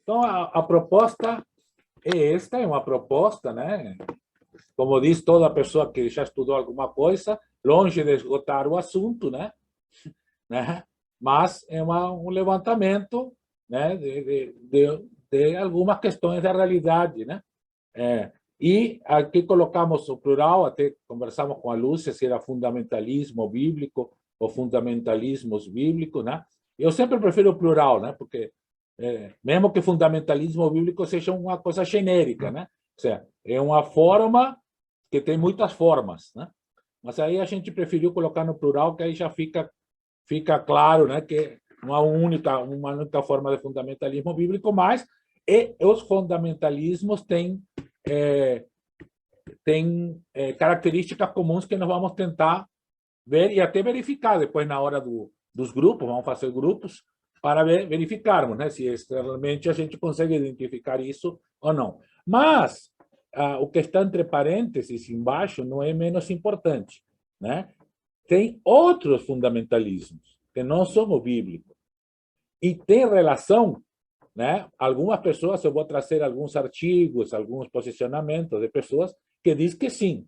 Então, a proposta é esta, é uma proposta, né? Como diz toda pessoa que já estudou alguma coisa, longe de esgotar o assunto, né? Mas é um levantamento, né? De algumas questões da realidade, né? E aqui colocamos o plural, até conversamos com a Lúcia se era fundamentalismo bíblico ou fundamentalismos bíblicos, né? Eu sempre prefiro o plural, né? Porque mesmo que fundamentalismo bíblico seja uma coisa genérica, né? Ou seja, é uma forma que tem muitas formas, né? Mas aí a gente preferiu colocar no plural, que aí já fica claro, né, que uma única forma de fundamentalismo bíblico, mas os fundamentalismos têm características comuns que nós vamos tentar ver e até verificar depois na hora dos grupos, vamos fazer grupos para verificarmos, né, se realmente a gente consegue identificar isso ou não. Mas o que está entre parênteses embaixo não é menos importante, né? Tem outros fundamentalismos que não são o bíblico e tem relação, né? Algumas pessoas, eu vou trazer alguns artigos, alguns posicionamentos de pessoas que dizem que sim,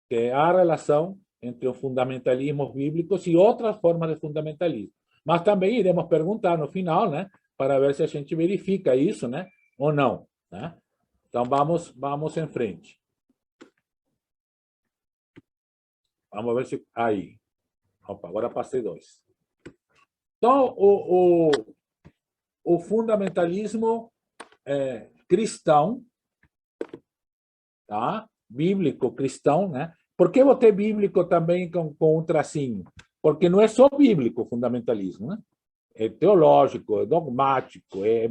que há relação entre os fundamentalismos bíblicos e outras formas de fundamentalismo. Mas também iremos perguntar no final, né, para ver se a gente verifica isso, né, ou não, né? Então vamos em frente. Vamos ver se aí. Opa, agora passei 2. Então, o fundamentalismo cristão, tá? Bíblico cristão, né? Por que botei bíblico também com um tracinho? Porque não é só bíblico o fundamentalismo, né? É teológico, é dogmático, é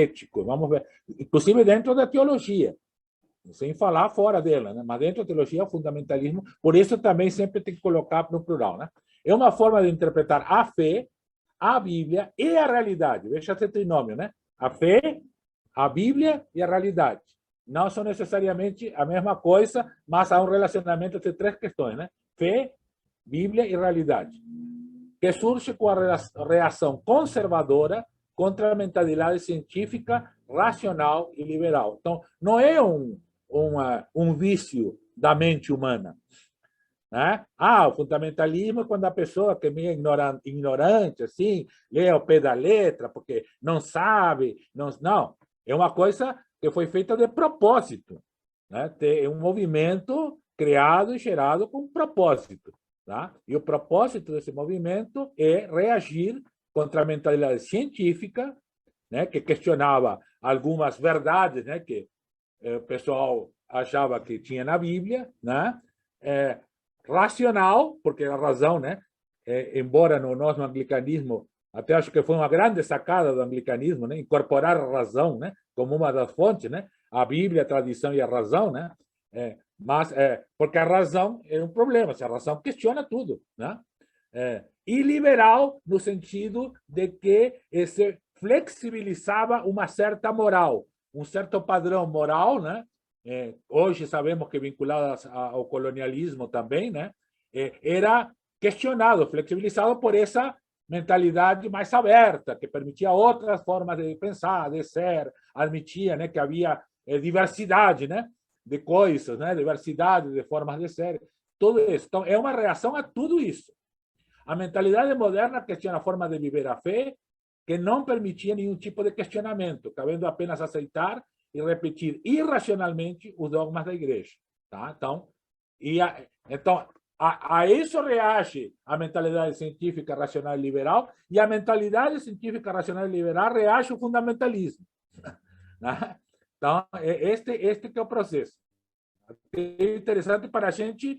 ético, vamos ver. Inclusive dentro da teologia, sem falar fora dela, né? Mas dentro da teologia, o fundamentalismo, por isso também sempre tem que colocar no plural, né? É uma forma de interpretar a fé, a Bíblia e a realidade. Veja esse trinômio, né? A fé, a Bíblia e a realidade. Não são necessariamente a mesma coisa, mas há um relacionamento entre três questões, né? Fé, Bíblia e realidade, que surge com a reação conservadora contra a mentalidade científica, racional e liberal. Então, não é um vício da mente humana, né? O fundamentalismo é quando a pessoa que é meio ignorante, assim, lê ao pé da letra, porque não sabe. Não, é uma coisa que foi feita de propósito, né? É um movimento criado e gerado com propósito, tá? E o propósito desse movimento é reagir contra a mentalidade científica, né, que questionava algumas verdades, né, que o pessoal achava que tinha na Bíblia, né? Racional, porque a razão, né? Embora no nosso anglicanismo, até acho que foi uma grande sacada do anglicanismo, né? Incorporar a razão, né? Como uma das fontes, né? A Bíblia, a tradição e a razão, né? Mas porque a razão é um problema, se a razão questiona tudo, né? E liberal no sentido de que se flexibilizava uma certa moral, um certo padrão moral, né? Hoje sabemos que vinculado ao colonialismo também, né? Era questionado, flexibilizado por essa mentalidade mais aberta, que permitia outras formas de pensar, de ser, admitia, né, que havia diversidade, né, de coisas, né, diversidade de formas de ser, tudo isso. Então, é uma reação a tudo isso. A mentalidade moderna questiona a forma de viver a fé, que não permitia nenhum tipo de questionamento, cabendo apenas aceitar e repetir irracionalmente os dogmas da igreja. Tá? Então, a isso reage a mentalidade científica, racional e liberal, e a mentalidade científica, racional e liberal reage ao fundamentalismo. Né? Então, este que é o processo. É interessante para a gente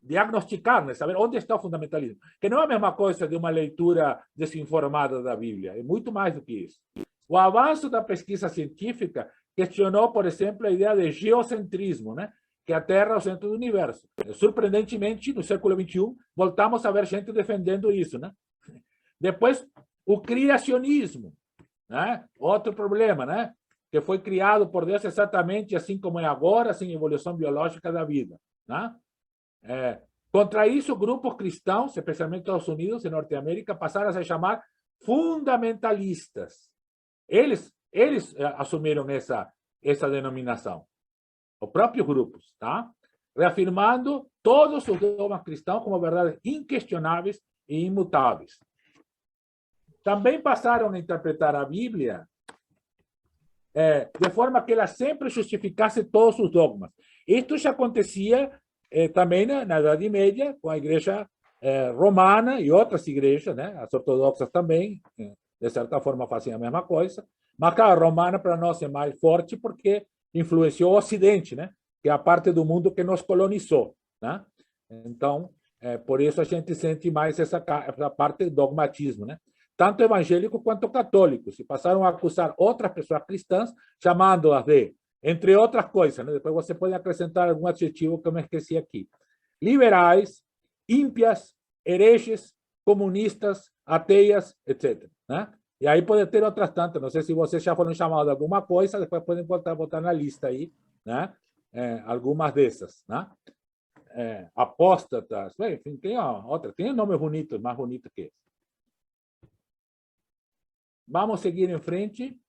diagnosticar, né? Saber onde está o fundamentalismo. Que não é a mesma coisa de uma leitura desinformada da Bíblia, é muito mais do que isso. O avanço da pesquisa científica questionou, por exemplo, a ideia de geocentrismo, né? Que a Terra é o centro do universo. Surpreendentemente, no século XXI, voltamos a ver gente defendendo isso, né? Depois, o criacionismo, né? Outro problema, né? Que foi criado por Deus exatamente assim como é agora, sem evolução biológica da vida, né? Contra isso, grupos cristãos, especialmente nos Estados Unidos e Norte-América, passaram a se chamar fundamentalistas. Eles eles assumiram essa denominação, os próprios grupos, tá? Reafirmando todos os dogmas cristãos como verdades inquestionáveis e imutáveis. Também passaram a interpretar a Bíblia de forma que ela sempre justificasse todos os dogmas. Isto já acontecia também na Idade Média, com a Igreja romana e outras igrejas, né? As ortodoxas também, de certa forma, faziam a mesma coisa. Mas, claro, a romana para nós é mais forte porque influenciou o Ocidente, né? Que é a parte do mundo que nos colonizou, né? Então, por isso a gente sente mais essa parte do dogmatismo, né? Tanto evangélico quanto católicos, e passaram a acusar outras pessoas cristãs, chamando-as de, entre outras coisas, né? Depois você pode acrescentar algum adjetivo que eu me esqueci aqui, liberais, ímpias, hereges, comunistas, ateias, etc. Né? E aí pode ter outras tantas, não sei se vocês já foram chamados de alguma coisa, depois podem botar na lista aí, né? Algumas dessas, né? Apóstatas, enfim, tem outra, tem nomes bonitos, mais bonitos que esse. Vamos seguir em frente.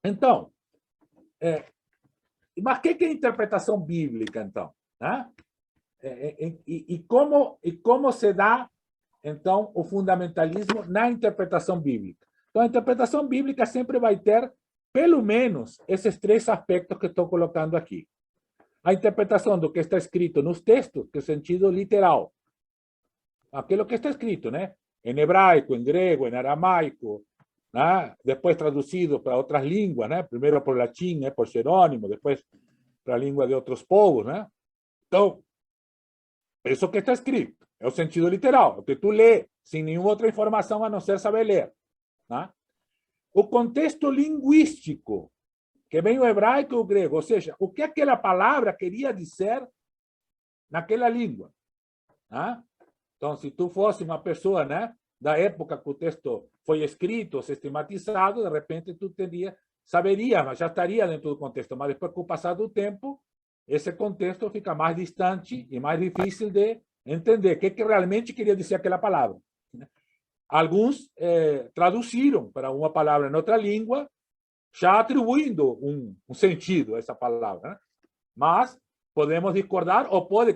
Então, mas o que é interpretação bíblica, então? Né? E como se dá, então, o fundamentalismo na interpretação bíblica? Então, a interpretação bíblica sempre vai ter, pelo menos, esses três aspectos que estou colocando aqui. A interpretação do que está escrito nos textos, que é o sentido literal. Aquilo que está escrito, né? Em hebraico, em grego, em aramaico, né? Depois traduzido para outras línguas, né? Primeiro por latim, né? Por Jerônimo, depois para a língua de outros povos, né? Então, isso que está escrito é o sentido literal, o que tu lê sem nenhuma outra informação a não ser saber ler, né? O contexto linguístico, que vem o hebraico e o grego, ou seja, o que aquela palavra queria dizer naquela língua, né? Então, se tu fosse uma pessoa, né, da época que o texto foi escrito, sistematizado, de repente tu saberia, mas já estaria dentro do contexto. Mas depois, com o passar do tempo, esse contexto fica mais distante e mais difícil de entender o que realmente queria dizer aquela palavra. Alguns traduziram para uma palavra em outra língua, já atribuindo um sentido a essa palavra, né? Mas podemos discordar, ou pode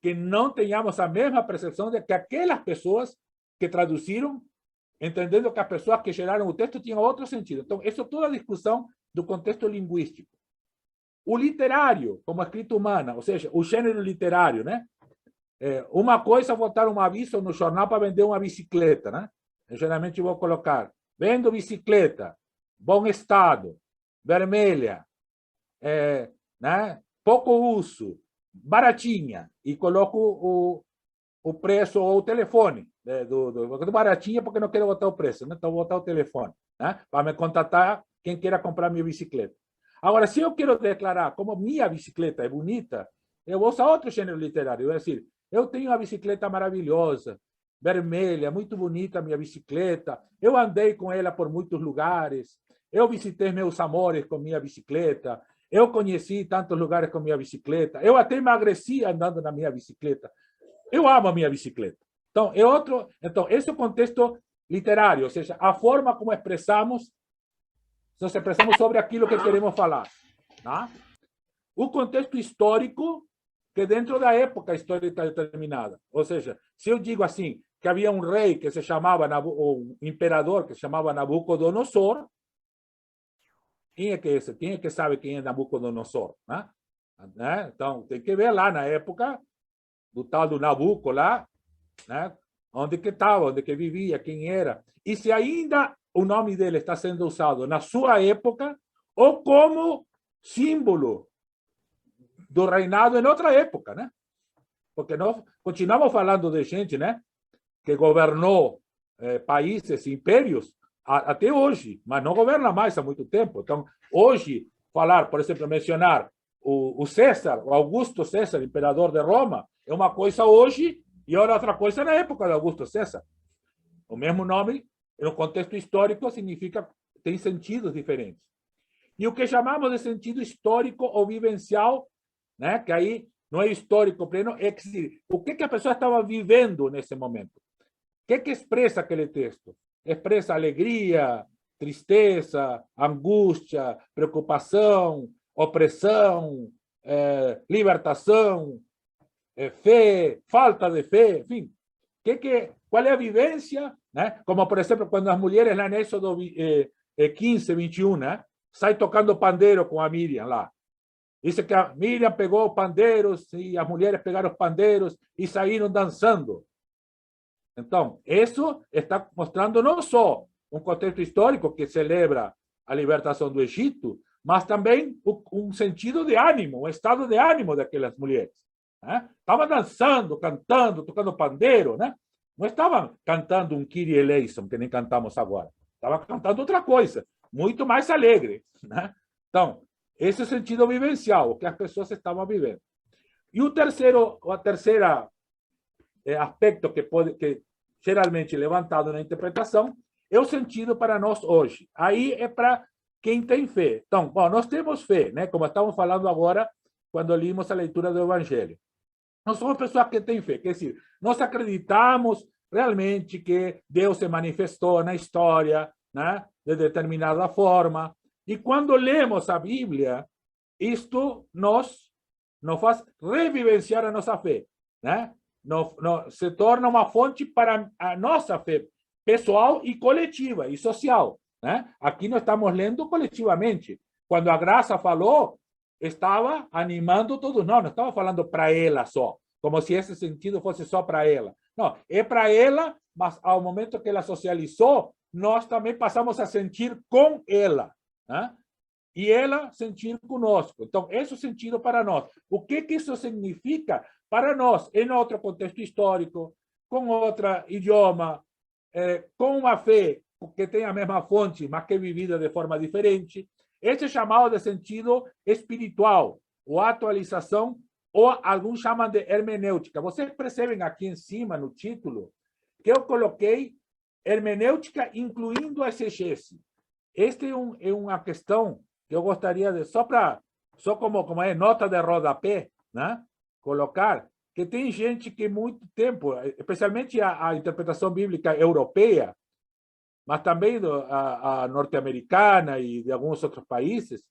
que não tenhamos a mesma percepção de que aquelas pessoas que traduziram, entendendo que as pessoas que geraram o texto tinham outro sentido. Então, isso é toda a discussão do contexto linguístico. O literário, como a escrita humana, ou seja, o gênero literário, né? Uma coisa é botar um aviso no jornal para vender uma bicicleta, né? Eu, geralmente vou colocar, vendo bicicleta, bom estado, vermelha, né? Pouco uso, baratinha, e coloco o preço ou o telefone do baratinha, porque não quero botar o preço, né? Então vou botar o telefone, né? Para me contatar quem queira comprar minha bicicleta. Agora, se eu quero declarar como minha bicicleta é bonita, eu vou usar outro gênero literário. Eu vou dizer, eu tenho uma bicicleta maravilhosa, vermelha, muito bonita a minha bicicleta. Eu andei com ela por muitos lugares. Eu visitei meus amores com minha bicicleta. Eu conheci tantos lugares com minha bicicleta. Eu até emagreci andando na minha bicicleta. Eu amo a minha bicicleta. Então, esse é o contexto literário, ou seja, a forma como expressamos, nós expressamos sobre aquilo que queremos falar. Tá? O contexto histórico, que dentro da época histórica determinada. Ou seja, se eu digo assim, que havia um rei que se chamava, ou um imperador que se chamava Nabucodonosor, quem é que é esse? Quem é que sabe quem é Nabucodonosor? Né? Então, tem que ver lá na época do tal do Nabucco lá, né? Onde que estava, onde que vivia, quem era. E se ainda o nome dele está sendo usado na sua época ou como símbolo do reinado em outra época, né? Porque nós continuamos falando de gente, né, que governou países, impérios, até hoje, mas não governa mais há muito tempo. Então, hoje, falar, por exemplo, mencionar o César, o Augusto César, imperador de Roma, é uma coisa hoje e outra coisa na época de Augusto César. O mesmo nome, no contexto histórico, significa tem sentidos diferentes. E o que chamamos de sentido histórico ou vivencial, né, que aí não é histórico pleno, é que o que a pessoa estava vivendo nesse momento. O que expressa aquele texto? Expressa alegria, tristeza, angústia, preocupação, opressão, libertação, fé, falta de fé, enfim. Qual é a vivência? Né? Como, por exemplo, quando as mulheres lá em Êxodo 15, 21, né? Saem tocando pandeiro com a Miriam lá. Diz que a Miriam pegou pandeiros e as mulheres pegaram os pandeiros e saíram dançando. Então, isso está mostrando não só um contexto histórico que celebra a libertação do Egito, mas também um sentido de ânimo, um estado de ânimo daquelas mulheres. Né? Estavam dançando, cantando, tocando pandeiro, né? Não estavam cantando um Kyrie eleison, que nem cantamos agora. Estavam cantando outra coisa, muito mais alegre. Né? Então, esse é o sentido vivencial, o que as pessoas estavam vivendo. E o terceiro aspecto que geralmente levantado na interpretação é o sentido para nós hoje. Aí é para quem tem fé. Então, bom, nós temos fé, né? Como estamos falando agora, quando limos a leitura do Evangelho. Nós somos pessoas que têm fé, quer dizer, nós acreditamos realmente que Deus se manifestou na história, né? De determinada forma. E quando lemos a Bíblia, isto nos faz revivenciar a nossa fé, né? Se torna uma fonte para a nossa fé pessoal e coletiva e social, né? Aqui nós estamos lendo coletivamente. Quando a Graça falou, estava animando todos nós, não estava falando para ela só, como se esse sentido fosse só para ela. Não, é para ela, mas ao momento que ela socializou, nós também passamos a sentir com ela, né? E ela sentir conosco. Então, esse é o sentido para nós. O que isso significa para nós, em outro contexto histórico, com outro idioma, com uma fé que tem a mesma fonte, mas que é vivida de forma diferente? Esse é chamado de sentido espiritual, ou atualização, ou alguns chamam de hermenêutica. Vocês percebem aqui em cima, no título, que eu coloquei hermenêutica incluindo a exegese. Esta é uma questão que eu gostaria de, só como é nota de rodapé, né? Colocar que tem gente que muito tempo, especialmente a interpretação bíblica europeia, mas também a norte-americana e de alguns outros países,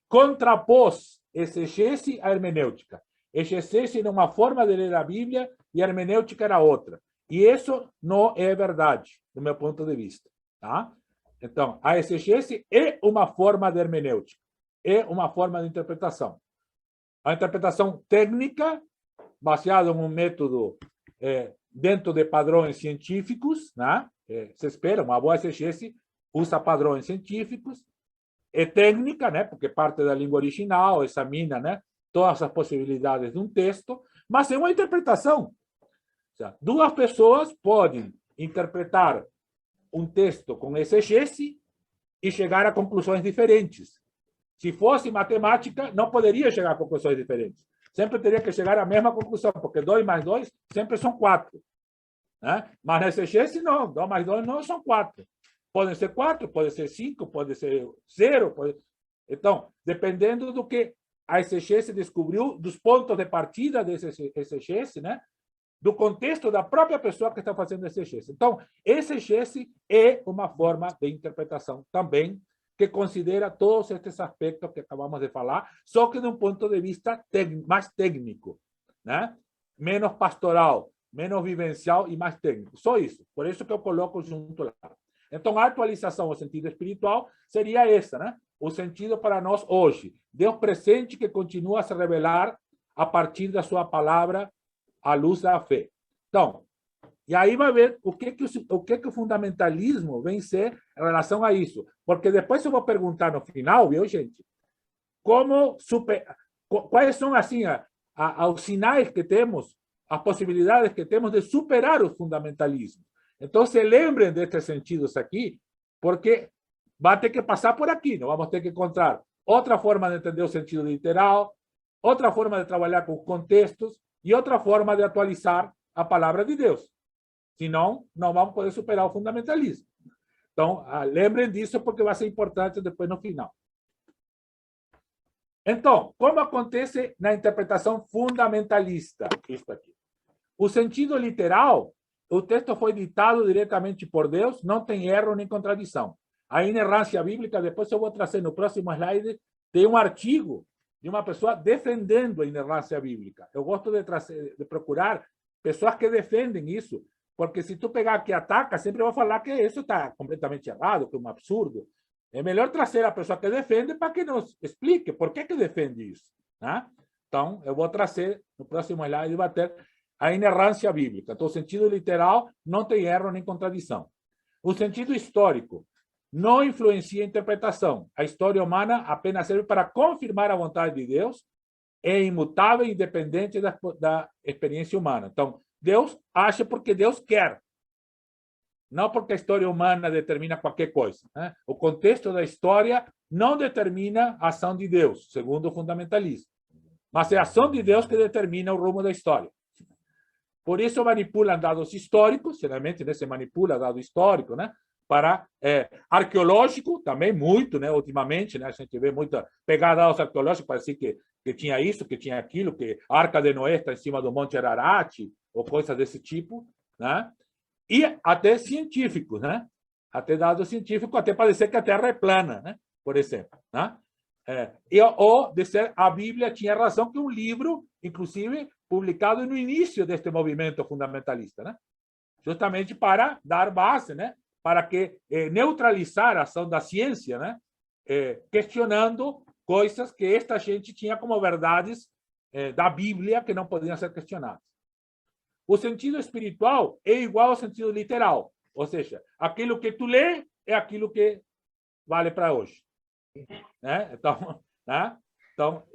contrapôs exegese à hermenêutica. Exegese era uma forma de ler a Bíblia e a hermenêutica era outra. E isso não é verdade, do meu ponto de vista. Tá? Então, a exegese é uma forma de hermenêutica, é uma forma de interpretação. A interpretação técnica, baseada em um método dentro de padrões científicos, né? Se espera, uma boa exegese usa padrões científicos, é técnica, né? Porque parte da língua original, examina, né? Todas as possibilidades de um texto, mas é uma interpretação. Duas pessoas podem interpretar um texto com exegese e chegar a conclusões diferentes. Se fosse matemática, não poderia chegar a conclusões diferentes. Sempre teria que chegar à mesma conclusão, porque 2 mais 2 sempre são 4. Né? Mas na exegese, não. 2 mais 2 não são 4. Podem ser 4, pode ser 5, pode ser 0. Então, dependendo do que a exegese descobriu, dos pontos de partida dessa exegese, né? Do contexto da própria pessoa que está fazendo exegese. Então, exegese é uma forma de interpretação também, que considera todos estes aspectos que acabamos de falar, só que de um ponto de vista mais técnico, né? Menos pastoral, menos vivencial e mais técnico. Só isso. Por isso que eu coloco junto lá. Então, a atualização ao sentido espiritual seria essa, né? O sentido para nós hoje. Deus presente que continua a se revelar a partir da sua palavra à luz da fé. Então, e aí vai ver o que o fundamentalismo vem ser em relação a isso. Porque depois eu vou perguntar no final, viu, gente? Quais são, assim, os sinais que temos, as possibilidades que temos de superar o fundamentalismo. Então, se lembrem destes sentidos aqui, porque vai ter que passar por aqui, não vamos ter que encontrar outra forma de entender o sentido literal, outra forma de trabalhar com contextos e outra forma de atualizar a palavra de Deus. Senão, não vamos poder superar o fundamentalismo. Então, lembrem disso, porque vai ser importante depois no final. Então, como acontece na interpretação fundamentalista? Isso aqui. O sentido literal, o texto foi ditado diretamente por Deus, não tem erro nem contradição. a inerrância bíblica, depois eu vou trazer no próximo slide, tem um artigo de uma pessoa defendendo a inerrância bíblica. Eu gosto de procurar pessoas que defendem isso, porque se tu pegar que ataca, sempre vai falar que isso está completamente errado, que é um absurdo. É melhor trazer a pessoa que defende para que nos explique por que defende isso. Né? Então, eu vou trazer no próximo slide debater a inerrância bíblica. Então, o sentido literal não tem erro nem contradição. O sentido histórico não influencia a interpretação. A história humana apenas serve para confirmar a vontade de Deus, é imutável e independente da experiência humana. Então, Deus age porque Deus quer, não porque a história humana determina qualquer coisa. Né? O contexto da história não determina a ação de Deus, segundo o fundamentalismo. Mas é a ação de Deus que determina o rumo da história. Por isso manipulam dados históricos, geralmente se manipula dado histórico, né? Para arqueológico, também muito, né? Ultimamente, né? A gente vê muita pegar dados arqueológicos para dizer que tinha isso, que tinha aquilo, que a Arca de Noé está em cima do Monte Ararat, ou coisas desse tipo, né? E até científicos, né? Até dados científicos, até para dizer que a Terra é plana, né? Por exemplo, né? Ou dizer a Bíblia tinha razão, que é um livro, inclusive, publicado no início deste movimento fundamentalista, né? Justamente para dar base, né? Para que neutralizar a ação da ciência, né? Questionando coisas que esta gente tinha como verdades da Bíblia que não podiam ser questionadas. O sentido espiritual é igual ao sentido literal, ou seja, aquilo que tu lê é aquilo que vale para hoje. Né? Então,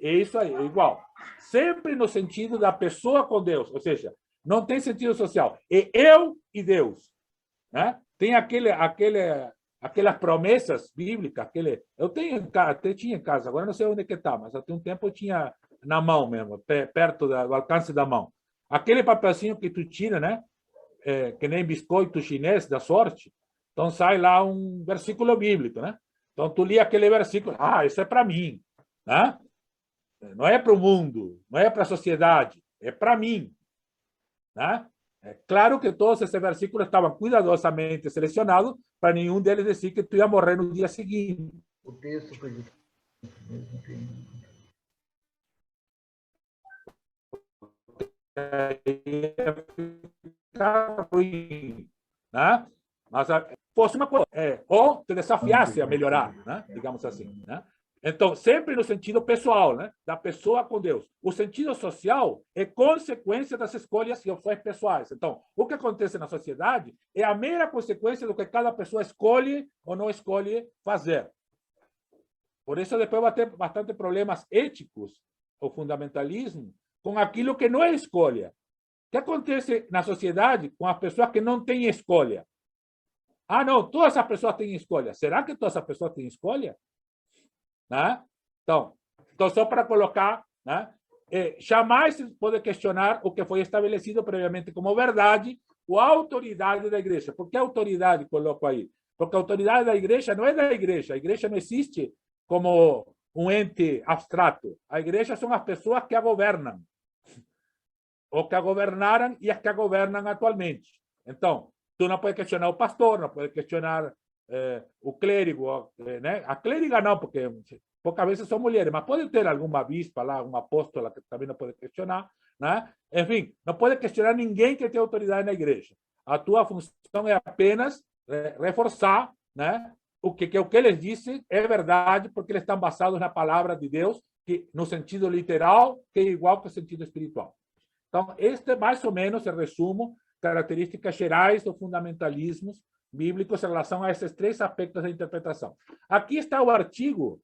é isso aí, é igual. Sempre no sentido da pessoa com Deus, ou seja, não tem sentido social. É eu e Deus. Né? Tem aquelas promessas bíblicas. Eu até tinha em casa, agora não sei onde que está, mas até um tempo eu tinha na mão mesmo, perto do alcance da mão. Aquele papelzinho que tu tira, né? Que nem biscoito chinês da sorte. Então sai lá um versículo bíblico, né? Então tu lia aquele versículo, isso é para mim, né? Não é para o mundo, não é para a sociedade, é para mim, né? É claro que todos esses versículos estavam cuidadosamente selecionados para nenhum deles dizer que tu ia morrer no dia seguinte. O texto foi ruim, né? Mas fosse uma coisa, ou te desafiasse a melhorar, né? Digamos assim, né? Então, sempre no sentido pessoal, né? Da pessoa com Deus. O sentido social é consequência das escolhas e opções pessoais. Então, o que acontece na sociedade é a mera consequência do que cada pessoa escolhe ou não escolhe fazer. Por isso, depois vai ter bastante problemas éticos, o fundamentalismo, com aquilo que não é escolha. O que acontece na sociedade com as pessoas que não têm escolha? Não, todas as pessoas têm escolha. Será que todas as pessoas têm escolha? Né? Então, só para colocar, né? Jamais se pode questionar o que foi estabelecido previamente como verdade ou autoridade da igreja. Por que autoridade coloco aí? Porque a autoridade da igreja não é da igreja. A igreja não existe como um ente abstrato. A igreja são as pessoas que a governam, ou que a governaram e as que a governam atualmente. Então, tu não pode questionar o pastor, não pode questionar o clérigo, né? A clériga não, porque poucas vezes são mulheres, mas pode ter alguma bispa lá, uma apóstola que também não pode questionar, né? Enfim, não pode questionar ninguém que tem autoridade na igreja. A tua função é apenas reforçar, né? O que eles dizem é verdade, porque eles estão basados na palavra de Deus, que no sentido literal, que é igual que o sentido espiritual. Então, este é mais ou menos o resumo, características gerais do fundamentalismo bíblicos em relação a esses três aspectos da interpretação. Aqui está o artigo,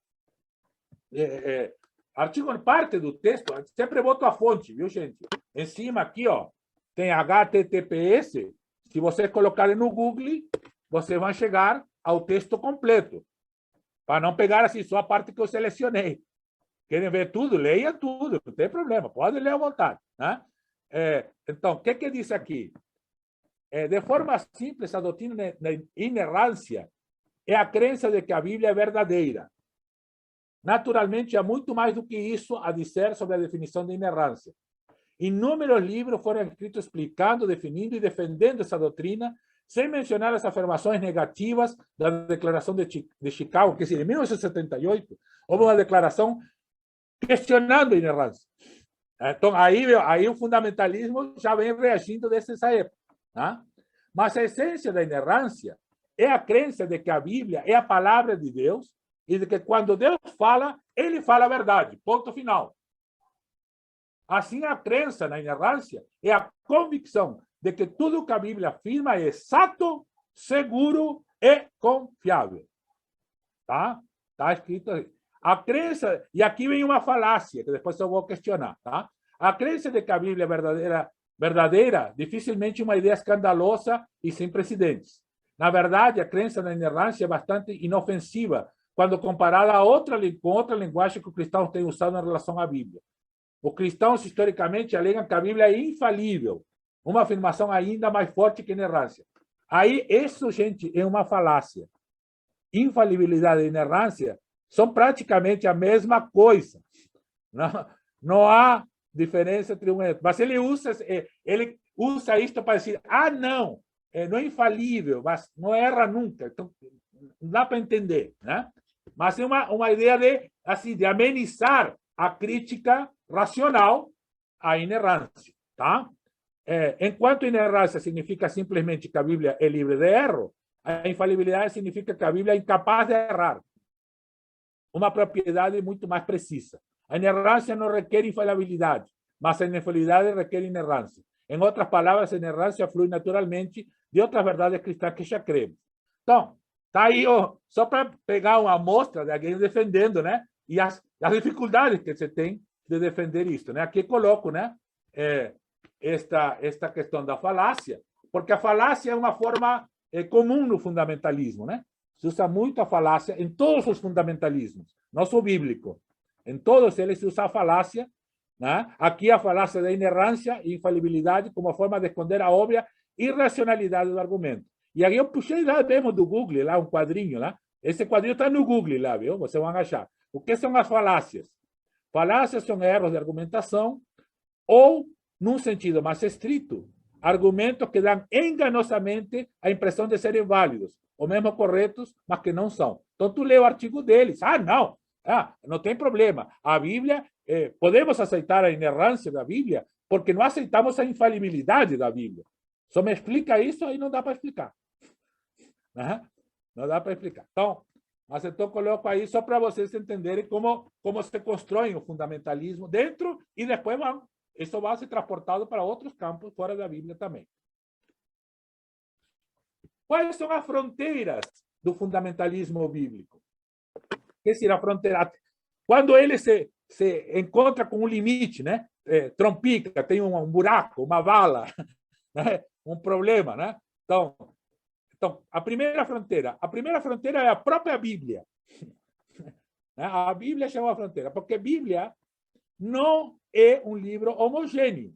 artigo parte do texto, sempre boto a fonte, viu, gente? Em cima aqui, ó, tem HTTPS, se vocês colocarem no Google, vocês vão chegar ao texto completo, para não pegar assim só a parte que eu selecionei. Querem ver tudo? Leia tudo, não tem problema, pode ler à vontade. Né? Então, o que diz aqui? De forma simples, a doutrina da inerrância é a crença de que a Bíblia é verdadeira. Naturalmente, há muito mais do que isso a dizer sobre a definição de inerrância. Inúmeros livros foram escritos explicando, definindo e defendendo essa doutrina, sem mencionar as afirmações negativas da Declaração de Chicago, que em 1978 houve uma declaração questionando a inerrância. Então, aí o fundamentalismo já vem reagindo desde essa época. Tá? Mas a essência da inerrância é a crença de que a Bíblia é a palavra de Deus e de que quando Deus fala, ele fala a verdade. Ponto final. Assim, a crença na inerrância é a convicção de que tudo que a Bíblia afirma é exato, seguro e confiável. Tá? Tá escrito aí. A crença, e aqui vem uma falácia, que depois eu vou questionar. Tá? A crença de que a Bíblia é verdadeira dificilmente uma ideia escandalosa e sem precedentes. Na verdade, a crença na inerrância é bastante inofensiva quando comparada com outra linguagem que os cristãos têm usado em relação à Bíblia. Os cristãos, historicamente, alegam que a Bíblia é infalível, uma afirmação ainda mais forte que a inerrância. Aí, isso, gente, é uma falácia. Infalibilidade e inerrância são praticamente a mesma coisa. Não há diferença entre um e outro. Mas ele usa isto para dizer, não é infalível, mas não erra nunca. Então, não dá para entender. Né? Mas é uma ideia de amenizar a crítica racional à inerrância. Tá? Enquanto inerrância significa simplesmente que a Bíblia é livre de erro, a infalibilidade significa que a Bíblia é incapaz de errar. Uma propriedade muito mais precisa. A inerrância não requer infalibilidade, mas a infalibilidade requer inerrância. Em outras palavras, a inerrância flui naturalmente de outras verdades cristãs que já cremos. Então, está aí só para pegar uma amostra de alguém defendendo, né? E as dificuldades que você tem de defender isso. Né? Aqui coloco, né? Esta questão da falácia, porque a falácia é uma forma comum no fundamentalismo. Né? Se usa muito a falácia em todos os fundamentalismos, não só bíblico. Em todos eles se usa a falácia. Né? Aqui a falácia da inerrância e infalibilidade como forma de esconder a óbvia irracionalidade do argumento. E aí eu puxei lá mesmo do Google, lá um quadrinho lá. Esse quadrinho está no Google lá, viu? Vocês vão achar. O que são as falácias? Falácias são erros de argumentação ou, num sentido mais estrito, argumentos que dão enganosamente a impressão de serem válidos, ou mesmo corretos, mas que não são. Então, tu lê o artigo deles. Não tem problema. A Bíblia, podemos aceitar a inerrância da Bíblia porque não aceitamos a infalibilidade da Bíblia. Só me explica isso, aí não dá para explicar. Não dá para explicar. Mas então coloco aí só para vocês entenderem como se constrói o fundamentalismo dentro e depois isso vai ser transportado para outros campos fora da Bíblia também. Quais são as fronteiras do fundamentalismo bíblico? Quer dizer, a fronteira, quando ele se encontra com um limite, né? Trompica, tem um buraco, uma vala, né? Um problema, né? Então, a primeira fronteira é a própria Bíblia. A Bíblia chama a fronteira, porque a Bíblia não é um livro homogêneo.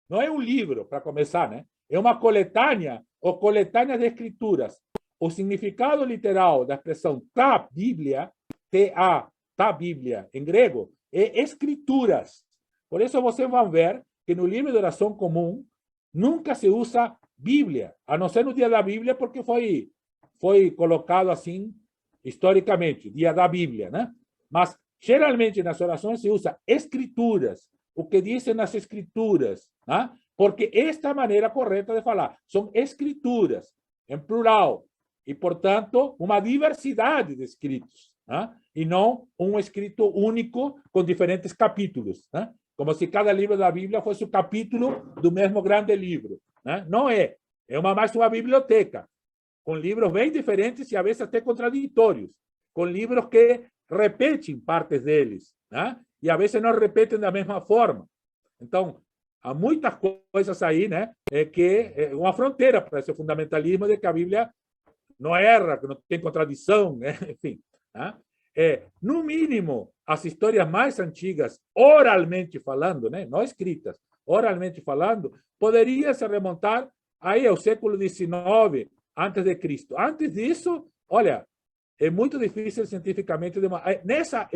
Não é um livro, para começar, né? É uma coletânea ou coletânea de escrituras. O significado literal da expressão ta Bíblia, ta Bíblia, em grego, é escrituras. Por isso vocês vão ver que no livro de oração comum nunca se usa Bíblia, a não ser no dia da Bíblia, porque foi colocado assim historicamente, dia da Bíblia, né? Mas geralmente nas orações se usa escrituras, o que dizem as escrituras, né? Porque esta é a maneira correta de falar. São escrituras, em plural, e, portanto, uma diversidade de escritos, né? E não um escrito único com diferentes capítulos, né? Como se cada livro da Bíblia fosse o capítulo do mesmo grande livro. Né? Não é. É mais uma biblioteca, com livros bem diferentes e, às vezes, até contraditórios, com livros que repetem partes deles, né? E, às vezes, não repetem da mesma forma. Então, há muitas coisas aí, né? Que é uma fronteira para esse fundamentalismo de que a Bíblia não erra, que não tem contradição, né? Enfim. Né? No mínimo, as histórias mais antigas, oralmente falando, né? Não escritas, oralmente falando, poderia se remontar aí ao século XIX antes de Cristo. Antes disso, olha, é muito difícil cientificamente demonstrar.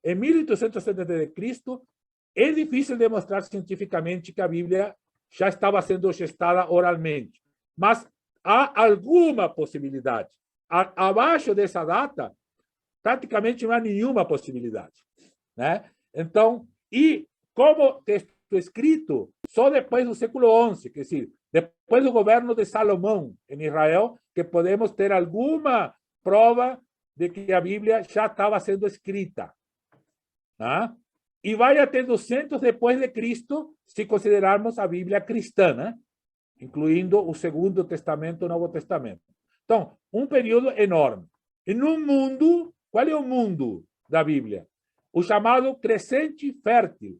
Em 1870 de Cristo, é difícil demonstrar cientificamente que a Bíblia já estava sendo gestada oralmente. Mas há alguma possibilidade. Abaixo dessa data, praticamente não há nenhuma possibilidade, né? Então, e como texto escrito, só depois do século XI, quer dizer, depois do governo de Salomão em Israel, que podemos ter alguma prova de que a Bíblia já estava sendo escrita, né? E vai até 200 depois de Cristo, se considerarmos a Bíblia cristã, né? Incluindo o Segundo Testamento e o Novo Testamento. Então, um período enorme. E no mundo, qual é o mundo da Bíblia? O chamado crescente fértil,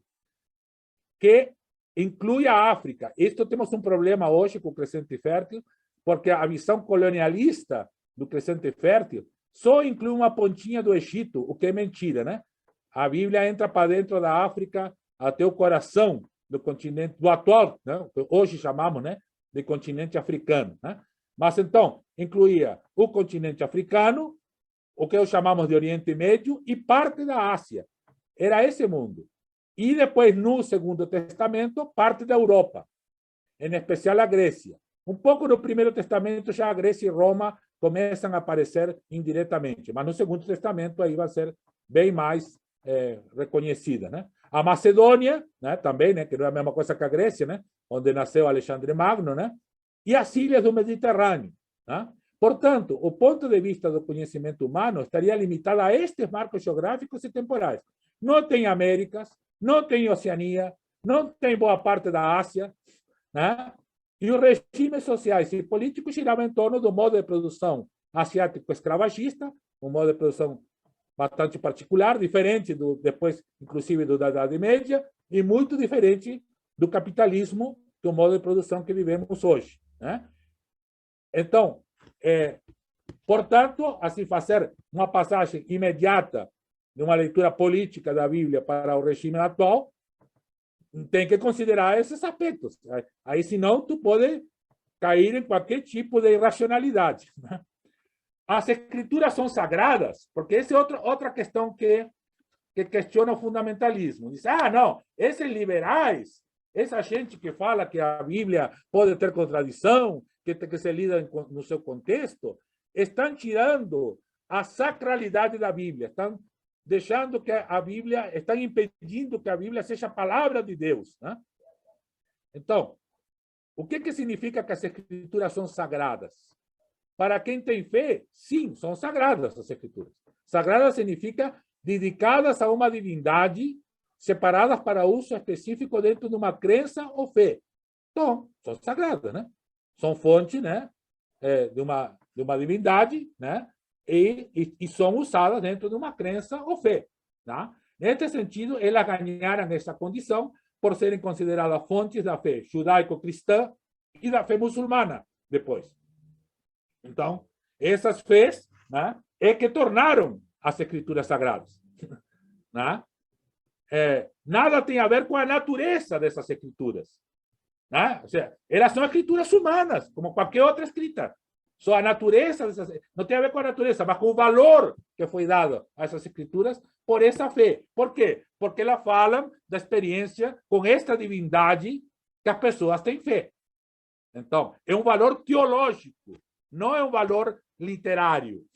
que inclui a África. Temos um problema hoje com o crescente fértil, porque a visão colonialista do crescente fértil só inclui uma pontinha do Egito, o que é mentira, né? A Bíblia entra para dentro da África até o coração do continente, do atual, né? Que hoje chamamos, né, de continente africano, né? Mas então incluía o continente africano, o que chamamos de Oriente Médio e parte da Ásia. Era esse mundo. E depois, no Segundo Testamento, parte da Europa, em especial a Grécia. Um pouco no Primeiro Testamento, já a Grécia e Roma começam a aparecer indiretamente, mas no Segundo Testamento aí vai ser bem mais reconhecida, né? A Macedônia, né, também, né, que não é a mesma coisa que a Grécia, né, onde nasceu Alexandre Magno, né? E as ilhas do Mediterrâneo, né? Portanto, o ponto de vista do conhecimento humano estaria limitado a estes marcos geográficos e temporais. Não tem Américas, não tem Oceania, não tem boa parte da Ásia, né? E os regimes sociais e políticos giravam em torno do modo de produção asiático escravagista, um modo de produção bastante particular, diferente depois, inclusive, da Idade Média, e muito diferente do capitalismo, do modo de produção que vivemos hoje, né? Então, portanto, assim, fazer uma passagem imediata de uma leitura política da Bíblia para o regime atual, tem que considerar esses aspectos. Aí, senão, tu pode cair em qualquer tipo de irracionalidade, né? As escrituras são sagradas, porque essa é outra questão que questiona o fundamentalismo. Diz, não, esses liberais, essa gente que fala que a Bíblia pode ter contradição, que tem que ser lida no seu contexto, estão tirando a sacralidade da Bíblia, estão deixando que a Bíblia, estão impedindo que a Bíblia seja a palavra de Deus, né? Então, o que significa que as escrituras são sagradas? Para quem tem fé, sim, são sagradas as escrituras. Sagradas significa dedicadas a uma divindade, separadas para uso específico dentro de uma crença ou fé. Então, são sagradas, né? São fonte, né, de uma divindade, né? E são usadas dentro de uma crença ou fé, tá? Neste sentido, elas ganharam essa condição por serem consideradas fontes da fé judaico-cristã e da fé muçulmana depois. Então, essas fés, né, que tornaram as escrituras sagradas, né? Nada tem a ver com a natureza dessas escrituras, né? Ou seja, elas são escrituras humanas, como qualquer outra escrita. Só a natureza dessas, não tem a ver com a natureza, mas com o valor que foi dado a essas escrituras por essa fé. Por quê? Porque elas falam da experiência com esta divindade que as pessoas têm fé. Então, é um valor teológico, não é um valor literário,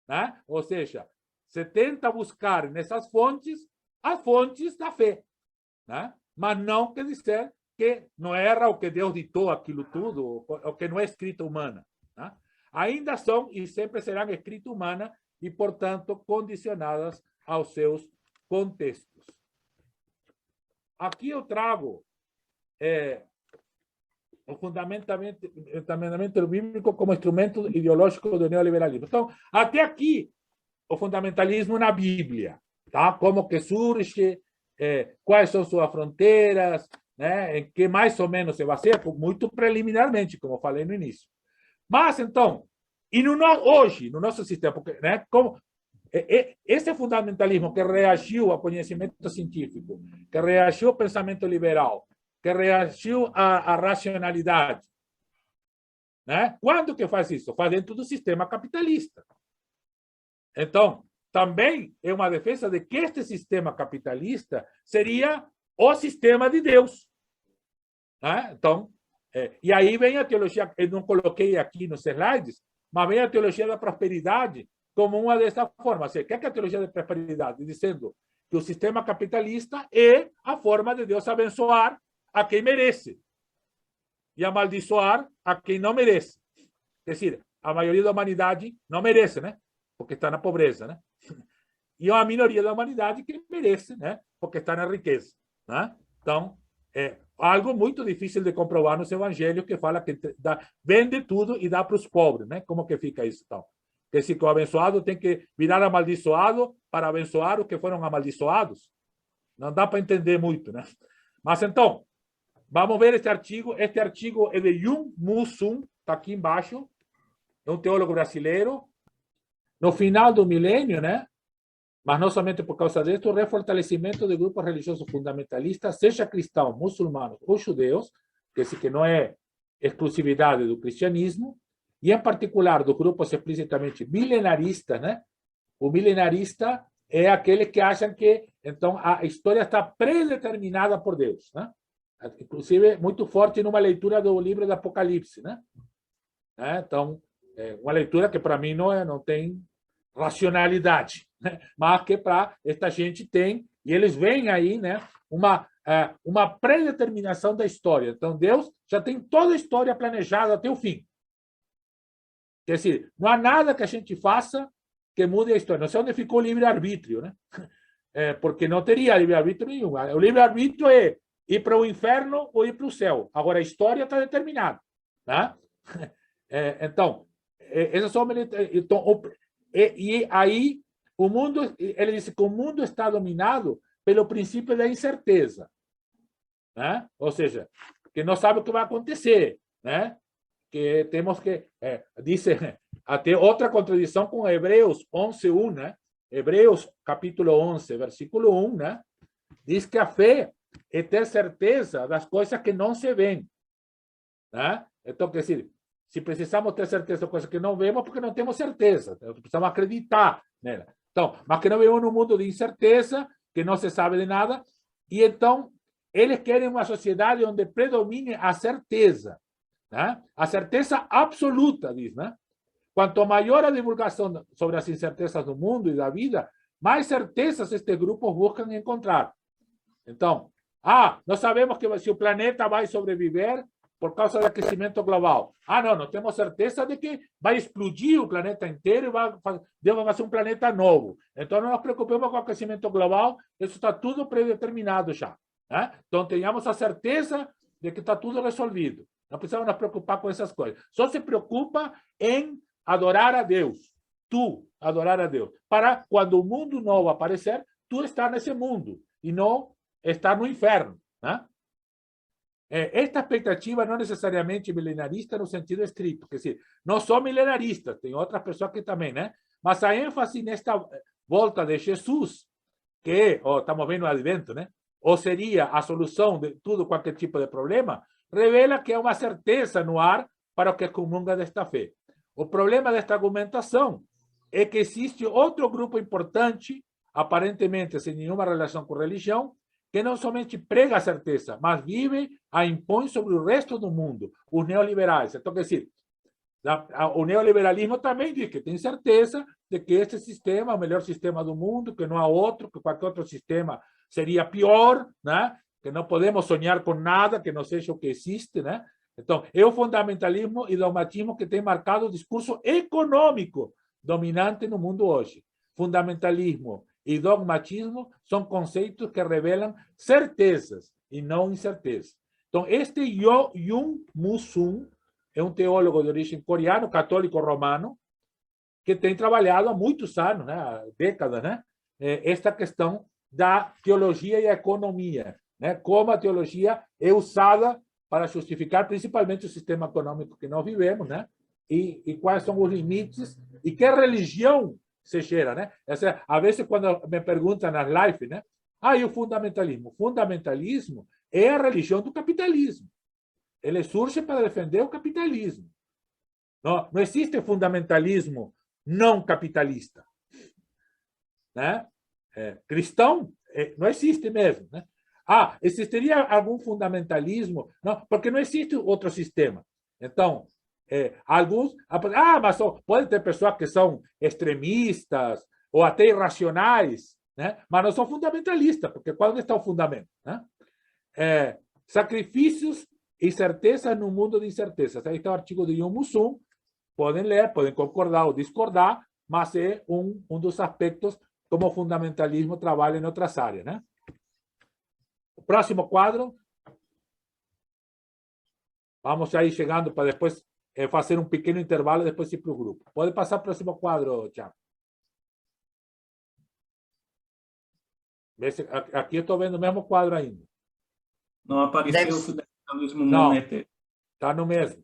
né? Ou seja, você tenta buscar nessas fontes as fontes da fé, né? Mas não quer dizer que não era o que Deus ditou aquilo tudo, o que não é escrita humana, né? Ainda são e sempre serão escrita humana e, portanto, condicionadas aos seus contextos. Aqui eu trago o fundamentamento bíblico como instrumento ideológico do neoliberalismo. Então, até aqui, o fundamentalismo na Bíblia, tá? Como que surge, quais são suas fronteiras, né? Em que mais ou menos se baseia, muito preliminarmente, como falei no início. Mas, então, hoje, no nosso sistema, porque, né, esse fundamentalismo que reagiu ao conhecimento científico, que reagiu ao pensamento liberal, que reagiu à racionalidade, né? Quando que faz isso? Faz dentro do sistema capitalista. Então, também é uma defesa de que este sistema capitalista seria o sistema de Deus, né? Então, E aí vem a teologia, eu não coloquei aqui nos slides, mas vem a teologia da prosperidade como uma dessas formas. O que é a teologia da prosperidade? Dizendo que o sistema capitalista é a forma de Deus abençoar a quem merece e amaldiçoar a quem não merece. Quer dizer, a maioria da humanidade não merece, né? Porque está na pobreza, né? E uma minoria da humanidade que merece, né? Porque está na riqueza, né? Então, é algo muito difícil de comprovar nos evangelhos, que fala que vende tudo e dá para os pobres, né? Como que fica isso, então? Que se o abençoado tem que virar amaldiçoado para abençoar os que foram amaldiçoados? Não dá para entender muito, né? Mas, então, vamos ver este artigo. Este artigo é de Jung Moo Sun, está aqui embaixo. É um teólogo brasileiro. No final do milênio, né? Mas não somente por causa disso, o refortalecimento de grupos religiosos fundamentalistas, seja cristãos, muçulmanos ou judeus, que não é exclusividade do cristianismo, e, em particular, dos grupos explicitamente milenaristas, né? O milenarista é aquele que acham que, então, a história está predeterminada por Deus, né? Inclusive, muito forte numa leitura do livro do Apocalipse, né? Então, é uma leitura que, para mim, não tem racionalidade, né? Mas que para esta gente tem, e eles veem aí, né, uma predeterminação da história. Então, Deus já tem toda a história planejada até o fim. Quer dizer, não há nada que a gente faça que mude a história. Não sei onde ficou o livre-arbítrio, né? Porque não teria livre-arbítrio nenhum. O livre-arbítrio é ir para o inferno ou ir para o céu. Agora, a história está determinada, né? Então, essas são... Então, e aí, o mundo, ele disse que o mundo está dominado pelo princípio da incerteza, né? Ou seja, que não sabe o que vai acontecer, né? Que temos que... dice até outra contradição com Hebreus 11:1, né? Hebreus, capítulo 11, versículo 1, né? Diz que a fé é ter certeza das coisas que não se veem, né? Então, quer dizer, se precisamos ter certeza de coisas que não vemos, porque não temos certeza. Precisamos acreditar nela. Então, mas que não vivemos num mundo de incerteza, que não se sabe de nada, e então eles querem uma sociedade onde predomine a certeza, né? A certeza absoluta, diz, né? Quanto maior a divulgação sobre as incertezas do mundo e da vida, mais certezas estes grupos buscam encontrar. Então, nós sabemos que se o planeta vai sobreviver por causa do aquecimento global. Não temos certeza de que vai explodir o planeta inteiro e Deus vai ser um planeta novo. Então, não nos preocupemos com o aquecimento global, isso está tudo predeterminado já, né? Então, tenhamos a certeza de que está tudo resolvido. Não precisamos nos preocupar com essas coisas. Só se preocupa em adorar a Deus. Tu adorar a Deus. Para quando o mundo novo aparecer, tu estar nesse mundo e não estar no inferno, né? Esta expectativa não necessariamente milenarista no sentido estrito, quer dizer, não sou milenarista, tem outras pessoas que também, né? Mas a ênfase nesta volta de Jesus, que estamos vendo o advento, né? Ou seria a solução de tudo, qualquer tipo de problema, revela que há uma certeza no ar para o que comunga desta fé. O problema desta argumentação é que existe outro grupo importante, aparentemente sem nenhuma relação com religião, que não somente prega a certeza, mas vive a impõe sobre o resto do mundo, os neoliberais. Então, quer dizer, o neoliberalismo também diz que tem certeza de que este sistema é o melhor sistema do mundo, que não há outro, que qualquer outro sistema seria pior, né? Que não podemos sonhar com nada que não seja o que existe, né? Então, é o fundamentalismo e dogmatismo que tem marcado o discurso econômico dominante no mundo hoje. Fundamentalismo e dogmatismo são conceitos que revelam certezas e não incertezas. Então, este Jung Moo Sun é um teólogo de origem coreano, católico romano, que tem trabalhado há muitos anos, né, há décadas, né, esta questão da teologia e a economia, né, como a teologia é usada para justificar principalmente o sistema econômico que nós vivemos, né, e quais são os limites e que religião se gera, né? A vezes, quando me perguntam nas lives, né? E o fundamentalismo? O fundamentalismo é a religião do capitalismo. Ele surge para defender o capitalismo. Não existe fundamentalismo não capitalista, né? Cristão não existe mesmo, né? existiria algum fundamentalismo? Não, porque não existe outro sistema. Então, alguns... mas pode ter pessoas que são extremistas ou até irracionais, né? Mas não são fundamentalistas, porque qual está o fundamento? Né? Sacrifícios e certezas no mundo de incertezas. Aí está o artigo de Yun Musun. Podem ler, podem concordar ou discordar, mas é um dos aspectos como o fundamentalismo trabalha em outras áreas. Né? O próximo quadro. Vamos aí chegando para depois fazer um pequeno intervalo e depois ir para o grupo. Pode passar para o próximo quadro, Thiago. Aqui eu estou vendo o mesmo quadro ainda. Não apareceu o fundamentalismo monetário. Está no mesmo.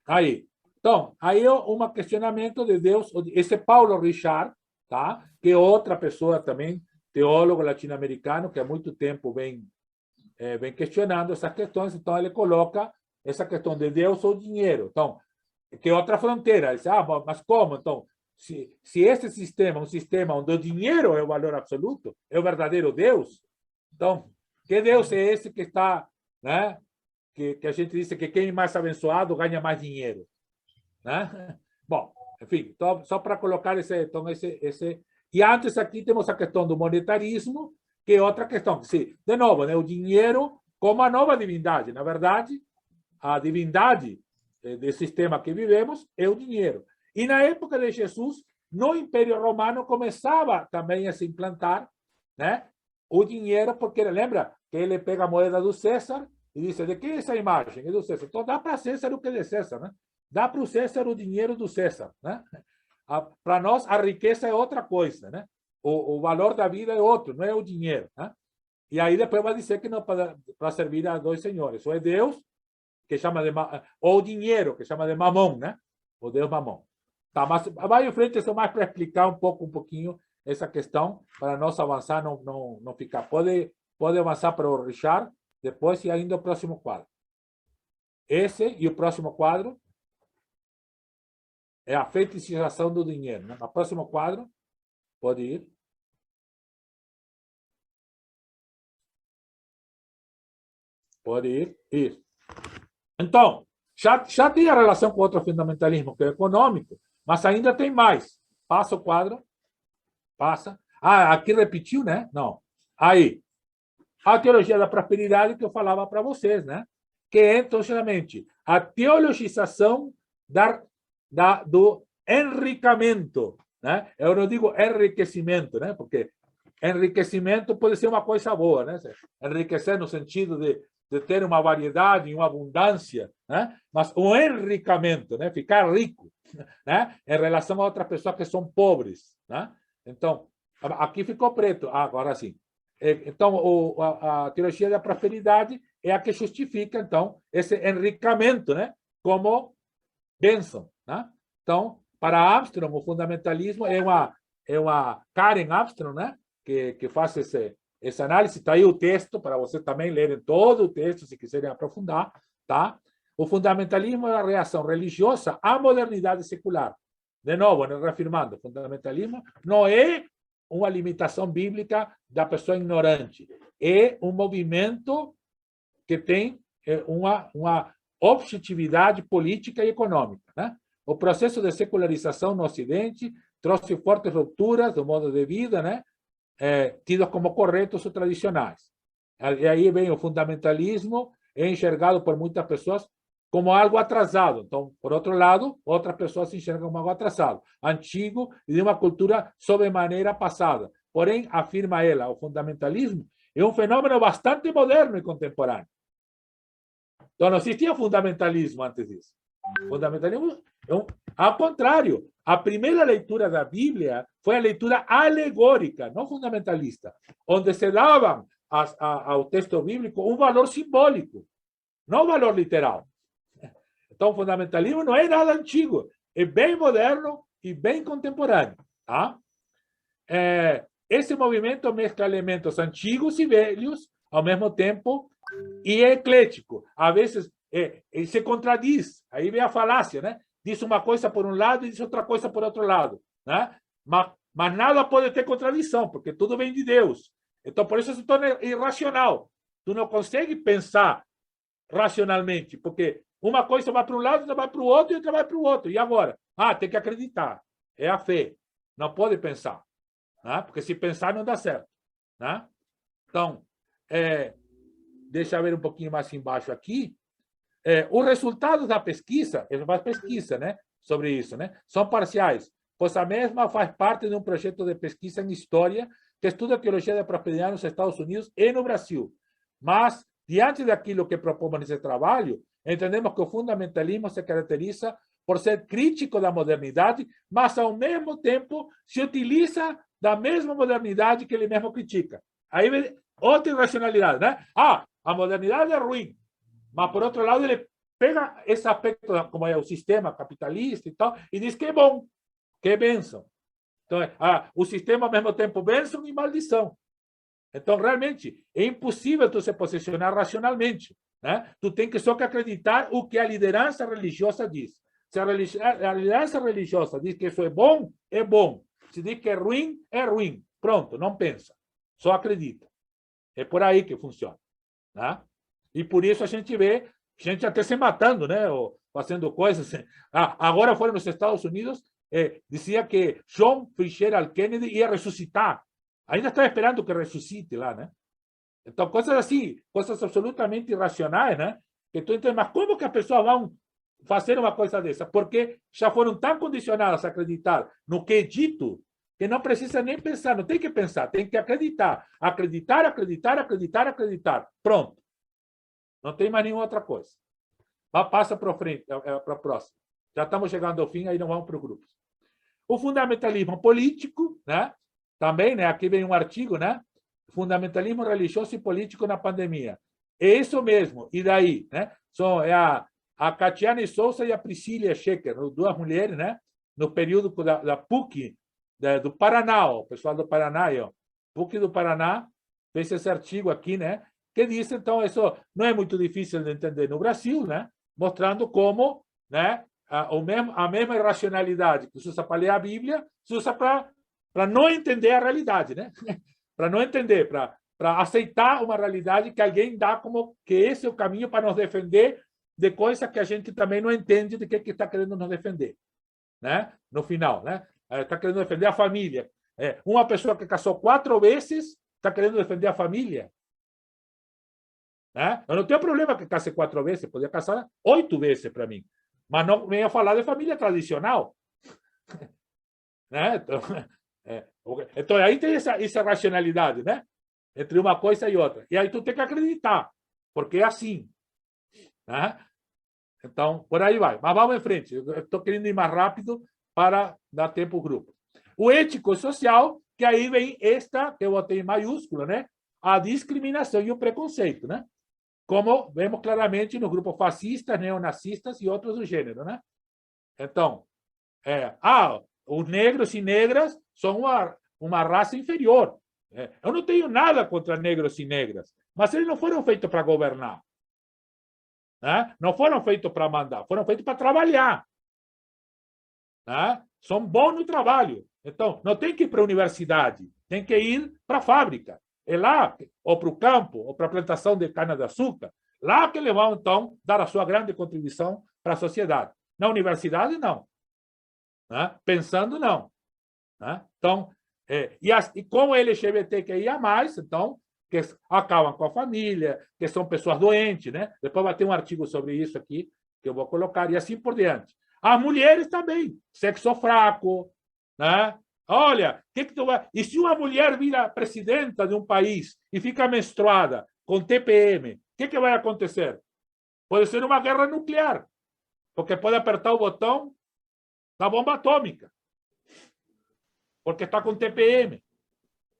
Aí. Então, aí um questionamento de Deus. Esse é Paulo Richard, tá? Que é outra pessoa também, teólogo latino-americano, que há muito tempo vem questionando essas questões. Então, ele coloca essa questão de Deus ou dinheiro. Então, que é outra fronteira. Ele diz, mas como? Então, se esse sistema é um sistema onde o dinheiro é o valor absoluto, é o verdadeiro Deus, então, que Deus é esse que está, né? Que a gente diz que quem é mais abençoado ganha mais dinheiro, né? Bom, enfim, então, só para colocar esse... E antes aqui temos a questão do monetarismo, que é outra questão. De novo, né? O dinheiro como a nova divindade. Na verdade, a divindade do sistema que vivemos é o dinheiro. E na época de Jesus, no Império Romano começava também a se implantar, né, o dinheiro, porque lembra que ele pega a moeda do César e diz, de quem é essa imagem? É do César. Então dá para César o que é de César, né? Dá para o César o dinheiro do César, né? Para nós, a riqueza é outra coisa, né? O valor da vida é outro, não é o dinheiro, né? E aí depois vai dizer que não para servir a dois senhores. Ou é Deus, que chama de... ou o dinheiro, que chama de mamon, né? O Deus mamon. Tá, mas vai em frente, isso mais para explicar um pouquinho essa questão, para nós avançar, não ficar. Pode avançar para o Richard, depois e ainda o próximo quadro. Esse e o próximo quadro é a fetichização do dinheiro. Né? No próximo quadro, pode ir. Pode ir. Isso. Então, já tem a relação com outro fundamentalismo, que é econômico, mas ainda tem mais. Passa o quadro. Passa. Aqui repetiu, né? Não. Aí. A teologia da prosperidade que eu falava para vocês, né? Que é, então, justamente, a teologização do enriquecimento, né? Eu não digo enriquecimento, né? Porque enriquecimento pode ser uma coisa boa, né? Enriquecer no sentido de ter uma variedade e uma abundância, né? Mas o enriquecimento, né? Ficar rico, né? Em relação a outras pessoas que são pobres, né? Então, aqui ficou preto. Agora sim. Então, a teologia da prosperidade é a que justifica, então, esse enriquecimento, né? Como bênção, né? Então, para Armstrong, o fundamentalismo é uma Karen Armstrong, né? Que faz essa análise. Está aí o texto, para vocês também lerem todo o texto, se quiserem aprofundar. Tá? O fundamentalismo é a reação religiosa à modernidade secular. De novo, né, reafirmando, o fundamentalismo não é uma limitação bíblica da pessoa ignorante. É um movimento que tem uma objetividade política e econômica. Né? O processo de secularização no Ocidente trouxe fortes rupturas do modo de vida, né? Tidos como corretos ou tradicionais. E aí vem o fundamentalismo, é enxergado por muitas pessoas como algo atrasado. Então, por outro lado, outras pessoas se enxergam como algo atrasado, antigo e de uma cultura sobremaneira passada. Porém, afirma ela, o fundamentalismo é um fenômeno bastante moderno e contemporâneo. Então, não existia fundamentalismo antes disso. Fundamentalismo ao contrário. A primeira leitura da Bíblia foi a leitura alegórica, não fundamentalista, onde se dava ao texto bíblico um valor simbólico, não um valor literal. Então, o fundamentalismo não é nada antigo, é bem moderno e bem contemporâneo. Tá? Esse movimento mescla elementos antigos e velhos ao mesmo tempo e é eclético. Às vezes, se contradiz. Aí vem a falácia, né? Diz uma coisa por um lado e diz outra coisa por outro lado. Né? Mas mas nada pode ter contradição, porque tudo vem de Deus. Então, por isso se torna irracional. Tu não consegue pensar racionalmente, porque uma coisa vai para um lado, outra vai para o outro, e outra vai para o outro. E agora? Tem que acreditar. É a fé. Não pode pensar. Né? Porque se pensar, não dá certo. Né? Então, deixa eu ver um pouquinho mais embaixo aqui. Os resultados da pesquisa, ele faz pesquisa, né, sobre isso, né, são parciais, pois a mesma faz parte de um projeto de pesquisa em história que estuda a teologia da prosperidade nos Estados Unidos e no Brasil. Mas, diante daquilo que propomos nesse trabalho, entendemos que o fundamentalismo se caracteriza por ser crítico da modernidade, mas, ao mesmo tempo, se utiliza da mesma modernidade que ele mesmo critica. Aí vem outra irracionalidade, né? A modernidade é ruim, mas, por outro lado, ele pega esse aspecto, como é o sistema capitalista e tal, e diz que é bom, que é bênção. Então, o sistema, ao mesmo tempo, bênção e maldição. Então, realmente, é impossível tu se posicionar racionalmente. Né? Tu tem que só que acreditar o que a liderança religiosa diz. Se a liderança religiosa diz que isso é bom, é bom. Se diz que é ruim, é ruim. Pronto, não pensa. Só acredita. É por aí que funciona. Né? E por isso a gente vê gente até se matando, né? Ou fazendo coisas. Agora foram nos Estados Unidos, dizia que John Fitzgerald Kennedy ia ressuscitar. Ainda está esperando que ressuscite lá, né? Então, coisas assim, coisas absolutamente irracionais, né? Que tu entende, mas como que as pessoas vão fazer uma coisa dessa? Porque já foram tão condicionadas a acreditar no que é dito, que não precisa nem pensar, não tem que pensar, tem que acreditar. Acreditar, acreditar, acreditar, acreditar. Pronto. Não tem mais nenhuma outra coisa. Mas passa para frente, para a próxima. Já estamos chegando ao fim, aí não vamos para o grupo. O fundamentalismo político, né? Também, né? Aqui vem um artigo, né? Fundamentalismo religioso e político na pandemia. É isso mesmo. E daí, né? São a Catiane Souza e a Priscila Schecker, duas mulheres, né? No período da PUC, do Paraná, o pessoal do Paraná, ó. PUC do Paraná fez esse artigo aqui, né? Que diz, então, isso não é muito difícil de entender no Brasil, né? Mostrando como, né? A mesma irracionalidade que se usa para ler a Bíblia, se usa para não entender a realidade, né? Para não entender, para aceitar uma realidade que alguém dá como que esse é o caminho para nos defender de coisas que a gente também não entende de que está querendo nos defender, né? No final, né? Está querendo defender a família. Uma pessoa que casou 4 vezes está querendo defender a família. Né? Eu não tenho problema que case 4 vezes, podia casar 8 vezes para mim. Mas não venha falar de família tradicional. Né? Então, aí tem essa racionalidade, né? Entre uma coisa e outra. E aí tu tem que acreditar, porque é assim. Né? Então, por aí vai. Mas vamos em frente. Eu estou querendo ir mais rápido para dar tempo ao grupo. O ético social, que aí vem esta, que eu botei em maiúsculo, né? A discriminação e o preconceito, né? Como vemos claramente no grupo fascistas, neonazistas e outros do gênero, né? Então, os negros e negras são uma raça inferior. Eu não tenho nada contra negros e negras, mas eles não foram feitos para governar. Né? Não foram feitos para mandar, foram feitos para trabalhar. Né? São bons no trabalho. Então, não tem que ir para a universidade, tem que ir para a fábrica. É lá, ou para o campo, ou para a plantação de cana-de-açúcar, lá que eles vão, então, dar a sua grande contribuição para a sociedade. Na universidade, não. Né? Pensando, não. Né? Então, e como LGBTQIA+, então, que acabam com a família, que são pessoas doentes, né? Depois vai ter um artigo sobre isso aqui, que eu vou colocar, e assim por diante. As mulheres também, sexo fraco, né? Olha, que tu vai... E se uma mulher vira presidenta de um país e fica menstruada com TPM, o que vai acontecer? Pode ser uma guerra nuclear, porque pode apertar o botão da bomba atômica, porque está com TPM.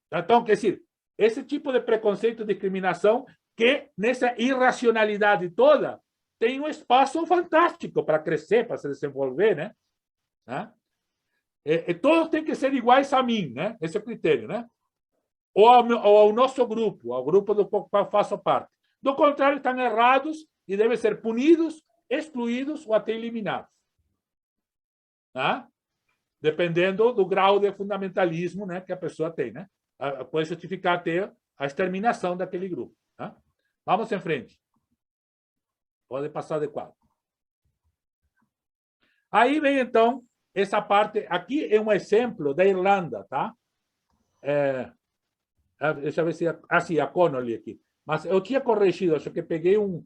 Então, quer dizer, esse tipo de preconceito e discriminação que, nessa irracionalidade toda, tem um espaço fantástico para crescer, para se desenvolver, né? Todos têm que ser iguais a mim, né? Esse é o critério, né? Ou ao nosso grupo, ao grupo do qual faço parte. Do contrário, estão errados e devem ser punidos, excluídos ou até eliminados. Tá? dependendo do grau de fundamentalismo, né, que a pessoa tem, né? Pode justificar até a exterminação daquele grupo. Tá? Vamos em frente. Pode passar de quadro. Aí vem, então, essa parte. Aqui é um exemplo da Irlanda, tá? Deixa eu ver se... sim, a Connolly aqui. Mas eu tinha corrigido, acho que peguei um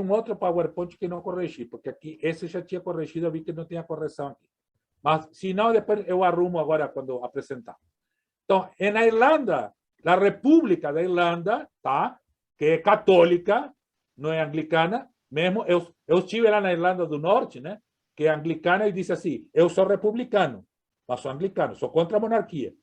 outro PowerPoint que não corrigi, porque aqui esse já tinha corrigido, eu vi que não tinha correção aqui. Mas, se não, depois eu arrumo agora quando apresentar. Então, na Irlanda, a República da Irlanda, tá? Que é católica, não é anglicana, mesmo eu estive lá na Irlanda do Norte, né? Que é anglicana e disse assim, eu sou republicano, mas sou anglicano, sou contra a monarquia.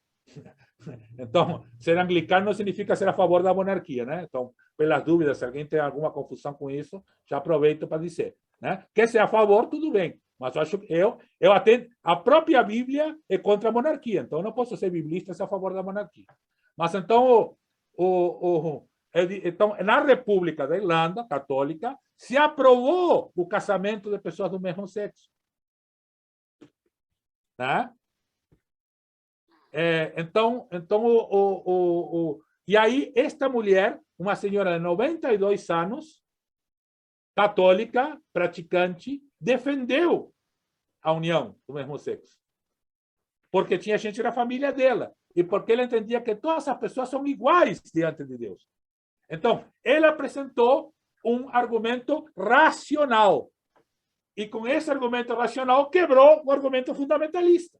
Então, ser anglicano não significa ser a favor da monarquia, né? Então, pelas dúvidas, se alguém tem alguma confusão com isso, já aproveito para dizer, né? Quer ser a favor, tudo bem, mas eu acho que eu até a própria Bíblia é contra a monarquia, então eu não posso ser biblista e ser a favor da monarquia. Mas então, então, na República da Irlanda católica se aprovou o casamento de pessoas do mesmo sexo, né? Então, e aí esta mulher, uma senhora de 92 anos, católica, praticante, defendeu a união do mesmo sexo. Porque tinha gente da família dela. E porque ela entendia que todas as pessoas são iguais diante de Deus. Então, ela apresentou um argumento racional. E com esse argumento racional, quebrou o argumento fundamentalista.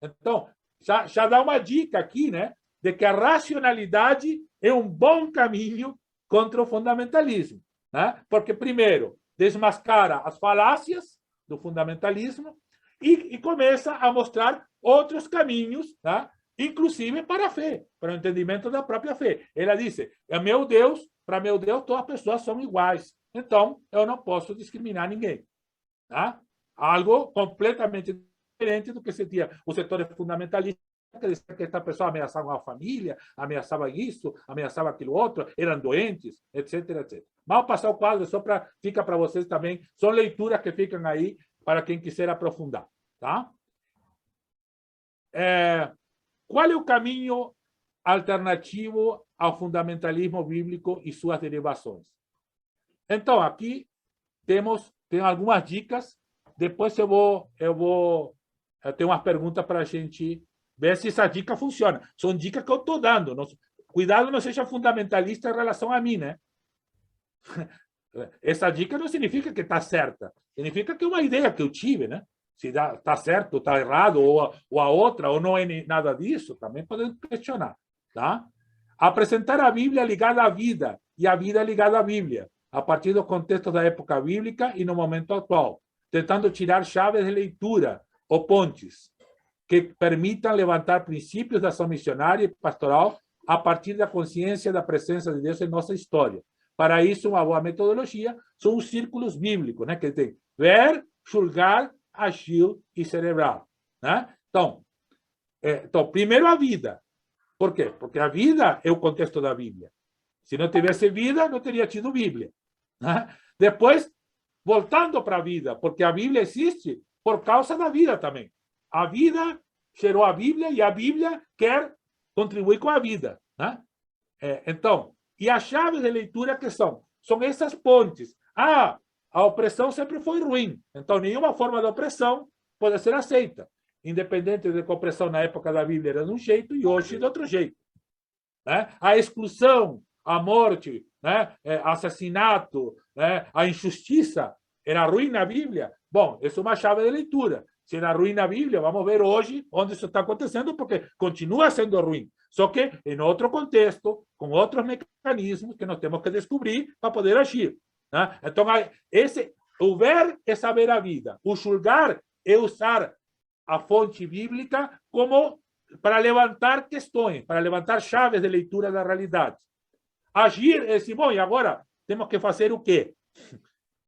Então, já dá uma dica aqui, né, de que a racionalidade é um bom caminho contra o fundamentalismo, né? Porque, primeiro, desmascara as falácias do fundamentalismo e começa a mostrar outros caminhos, né? Inclusive para a fé, para o entendimento da própria fé. Ela disse, para meu Deus, todas as pessoas são iguais, então eu não posso discriminar ninguém. Tá? Algo completamente diferente do que se tinha os setores fundamentalistas, que esta pessoa ameaçava a família, ameaçava isso, ameaçava aquilo outro, eram doentes, etc, etc. Vamos passar o quadro, fica para vocês também, são leituras que ficam aí para quem quiser aprofundar. Tá? Qual é o caminho alternativo ao fundamentalismo bíblico e suas derivações? Então, aqui tem algumas dicas, depois eu tenho umas perguntas para a gente ver se essa dica funciona. São dicas que eu estou dando. Cuidado, não seja fundamentalista em relação a mim, né? Essa dica não significa que está certa. Significa que é uma ideia que eu tive, né? Se está certo, está errado, ou a outra, ou não é nada disso, também podemos questionar. Tá? Apresentar a Bíblia ligada à vida e a vida ligada à Bíblia, a partir do contexto da época bíblica e no momento atual, tentando tirar chaves de leitura ou pontes que permitam levantar princípios da ação missionária e pastoral a partir da consciência da presença de Deus em nossa história. Para isso, uma boa metodologia são os círculos bíblicos, né? Que tem ver, julgar, agir e celebrar. Né? Então, primeiro a vida. Por quê? Porque a vida é o contexto da Bíblia. Se não tivesse vida, não teria tido Bíblia. Né? Depois, voltando para a vida, porque a Bíblia existe por causa da vida também. A vida gerou a Bíblia e a Bíblia quer contribuir com a vida. Né? Então, e as chaves de leitura que são essas pontes. A opressão sempre foi ruim. Então, nenhuma forma de opressão pode ser aceita. Independente de que a opressão na época da Bíblia era de um jeito e hoje de outro jeito. Né? A exclusão, a morte, né? Assassinato, né? A injustiça era ruim na Bíblia. Bom, isso é uma chave de leitura. Se era ruim na Bíblia, vamos ver hoje onde isso está acontecendo, porque continua sendo ruim. Só que em outro contexto, com outros mecanismos que nós temos que descobrir para poder agir. Né? Então, o ver é saber a vida. O julgar é usar a fonte bíblica como para levantar questões, para levantar chaves de leitura da realidade. Agir é assim, bom, e agora temos que fazer o quê?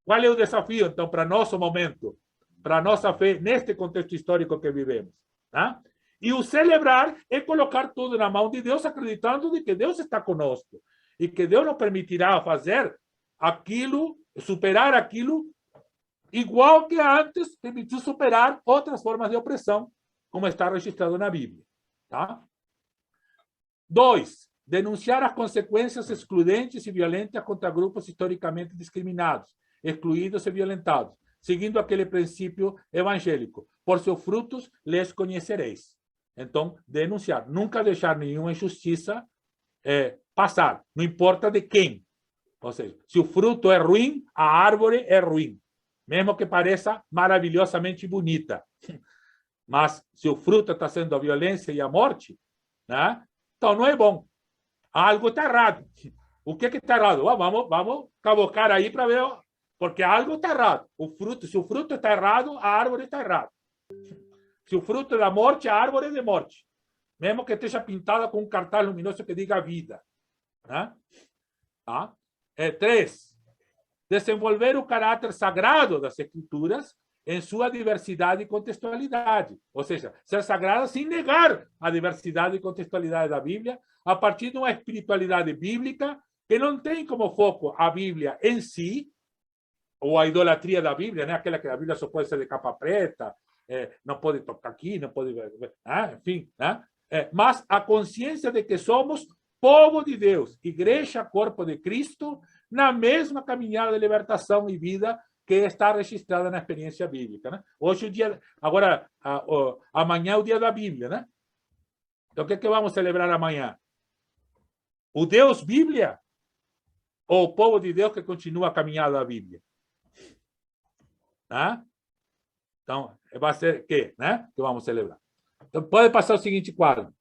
Qual é o desafio, então, para nosso momento, para nossa fé, neste contexto histórico que vivemos? Tá? E o celebrar é colocar tudo na mão de Deus, acreditando de que Deus está conosco e que Deus nos permitirá fazer aquilo, superar aquilo igual que antes, permitiu superar outras formas de opressão, como está registrado na Bíblia. Tá? 2. Denunciar as consequências excludentes e violentas contra grupos historicamente discriminados, excluídos e violentados, seguindo aquele princípio evangélico. Por seus frutos les conhecereis. Então, denunciar. Nunca deixar nenhuma injustiça passar. Não importa de quem. Ou seja, se o fruto é ruim, a árvore é ruim. Mesmo que pareça maravilhosamente bonita. Mas, se o fruto está sendo a violência e a morte, né? Então não é bom. Algo está errado. O que está errado? Vamos cavocar aí para ver, porque algo está errado. Se o fruto está errado, a árvore está errada. Se o fruto é da morte, a árvore é de morte. Mesmo que esteja pintada com um cartaz luminoso que diga vida. Né? Tá? 3. Desenvolver o caráter sagrado das Escrituras em sua diversidade e contextualidade. Ou seja, ser sagrada sem negar a diversidade e contextualidade da Bíblia, a partir de uma espiritualidade bíblica que não tem como foco a Bíblia em si, ou a idolatria da Bíblia, né? Aquela que a Bíblia só pode ser de capa preta, não pode tocar aqui, não pode... enfim, né? Mas a consciência de que somos povo de Deus, igreja, corpo de Cristo, na mesma caminhada de libertação e vida que está registrada na experiência bíblica. Né? Hoje, amanhã é o dia da Bíblia. Né? Então, o que vamos celebrar amanhã? O Deus Bíblia ou o povo de Deus que continua a caminhada da Bíblia? Né? Então, vai ser o quê? Né? Que vamos celebrar. Então, pode passar o seguinte quadro.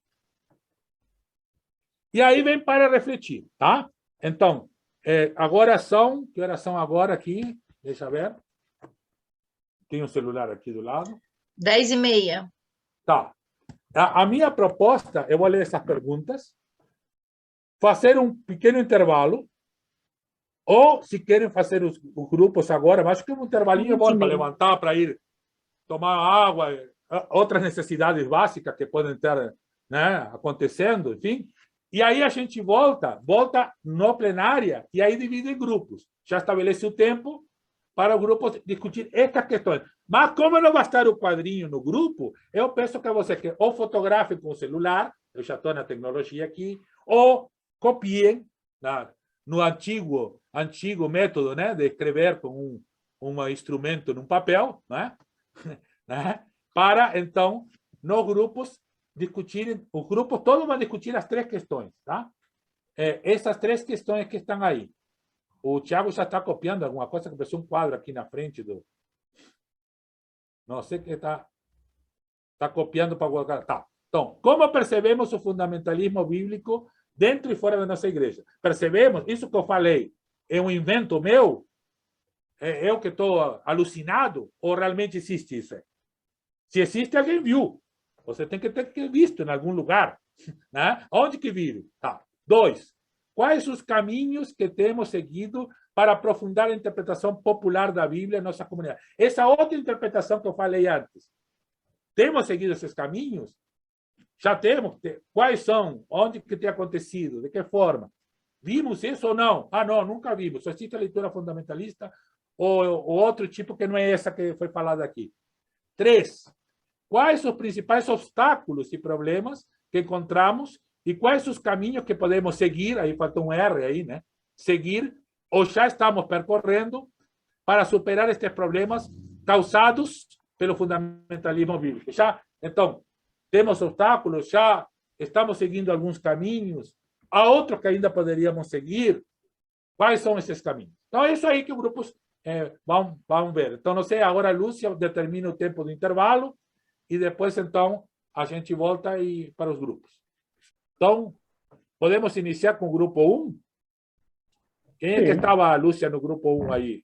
E aí vem para refletir. Tá? Então, agora são... Que horas são agora aqui? Deixa eu ver. Tem um celular aqui do lado. 10h30. Tá. A minha proposta, eu vou ler essas perguntas, fazer um pequeno intervalo, ou, se querem fazer os grupos agora, acho que um intervalinho é bom para levantar, para ir tomar água, outras necessidades básicas que podem ter, né, acontecendo, enfim. E aí a gente volta no plenária e aí divide em grupos. Já estabelece o tempo para o grupo discutir estas questões. Mas como não vai estar o quadrinho no grupo, eu peço que você ou fotografe com o celular, eu já estou na tecnologia aqui, ou copiem no antigo método, né, de escrever com um instrumento num papel, né? Para, então, nos grupos discutirem, os grupos todos vão discutir as 3 questões. Tá? Essas 3 questões que estão aí. O Tiago já está copiando alguma coisa, que apareceu um quadro aqui na frente do... Não sei que está copiando para colocar. Tá. Então, como percebemos o fundamentalismo bíblico dentro e fora da nossa igreja? Percebemos? Isso que eu falei é um invento meu? É eu que estou alucinado? Ou realmente existe isso? Se existe, alguém viu. Você tem que ter visto em algum lugar. Né? Onde que viram? Tá. 2. Quais os caminhos que temos seguido para aprofundar a interpretação popular da Bíblia em nossa comunidade? Essa outra interpretação que eu falei antes. Temos seguido esses caminhos? Já temos? Quais são? Onde que tem acontecido? De que forma? Vimos isso ou não? Ah, não, nunca vimos. Só existe a leitura fundamentalista ou outro tipo que não é essa que foi falada aqui. 3. Quais os principais obstáculos e problemas que encontramos e quais os caminhos que podemos seguir, aí faltou um R aí, né? Seguir, ou já estamos percorrendo para superar estes problemas causados pelo fundamentalismo bíblico. Então, temos obstáculos, já estamos seguindo alguns caminhos, há outros que ainda poderíamos seguir. Quais são esses caminhos? Então, é isso aí que os grupos vão ver. Então, não sei, agora a Lúcia determina o tempo do intervalo e depois, então, a gente volta para os grupos. Então, podemos iniciar com o grupo 1? Quem é que estava, Lúcia, no grupo 1 aí?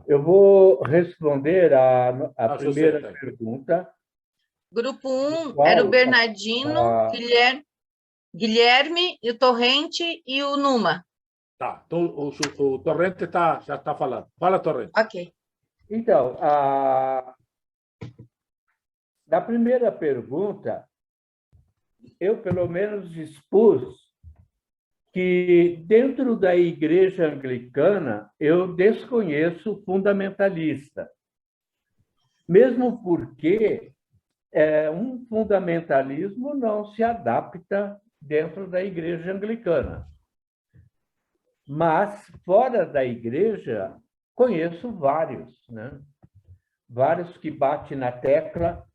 Eu vou responder a primeira pergunta. Grupo 1 era o Bernardino, Guilherme, o Torrente e o Numa. Tá, então o Torrente já está falando. Fala, Torrente. Ok. Então, da primeira pergunta, eu, pelo menos, expus que dentro da Igreja Anglicana eu desconheço o fundamentalista. Mesmo porque um fundamentalismo não se adapta dentro da Igreja Anglicana. Mas, fora da Igreja, conheço vários, né? Vários que batem na tecla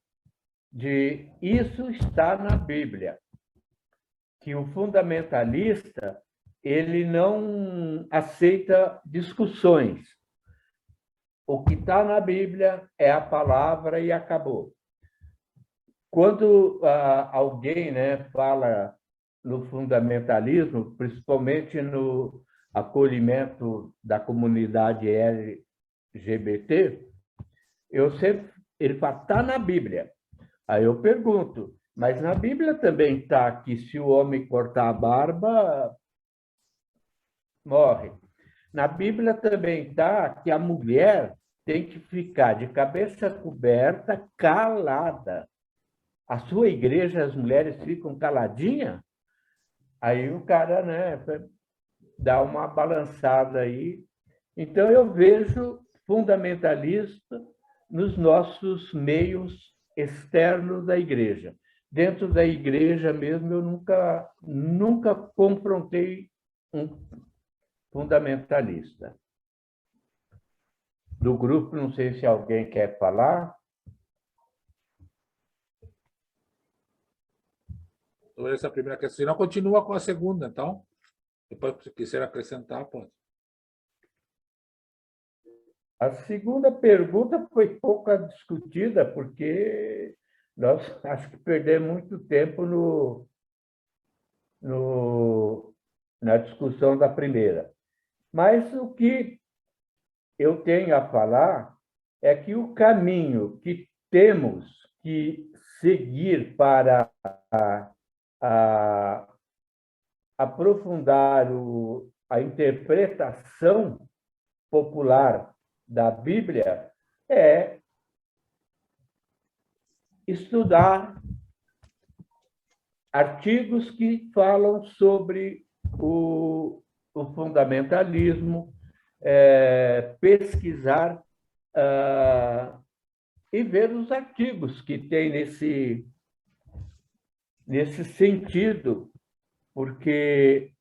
de isso está na Bíblia, que o fundamentalista ele não aceita discussões. O que está na Bíblia é a palavra e acabou. Quando alguém, né, fala no fundamentalismo, principalmente no acolhimento da comunidade LGBT, ele fala, está na Bíblia. Aí eu pergunto, mas na Bíblia também está que se o homem cortar a barba, morre. Na Bíblia também está que a mulher tem que ficar de cabeça coberta, calada. A sua igreja, as mulheres ficam caladinhas? Aí o cara, né, dá uma balançada aí. Então, eu vejo fundamentalista nos nossos meios externos da igreja. Dentro da igreja mesmo, eu nunca confrontei um fundamentalista. Do grupo, não sei se alguém quer falar. Sobre essa primeira questão. Se não, continua com a segunda, então. Depois, se quiser acrescentar, pode. A segunda pergunta foi pouco discutida, porque nós acho que perdemos muito tempo na discussão da primeira. Mas o que eu tenho a falar é que o caminho que temos que seguir para aprofundar a interpretação popular da Bíblia é estudar artigos que falam sobre o fundamentalismo, pesquisar e ver os artigos que tem nesse sentido, porque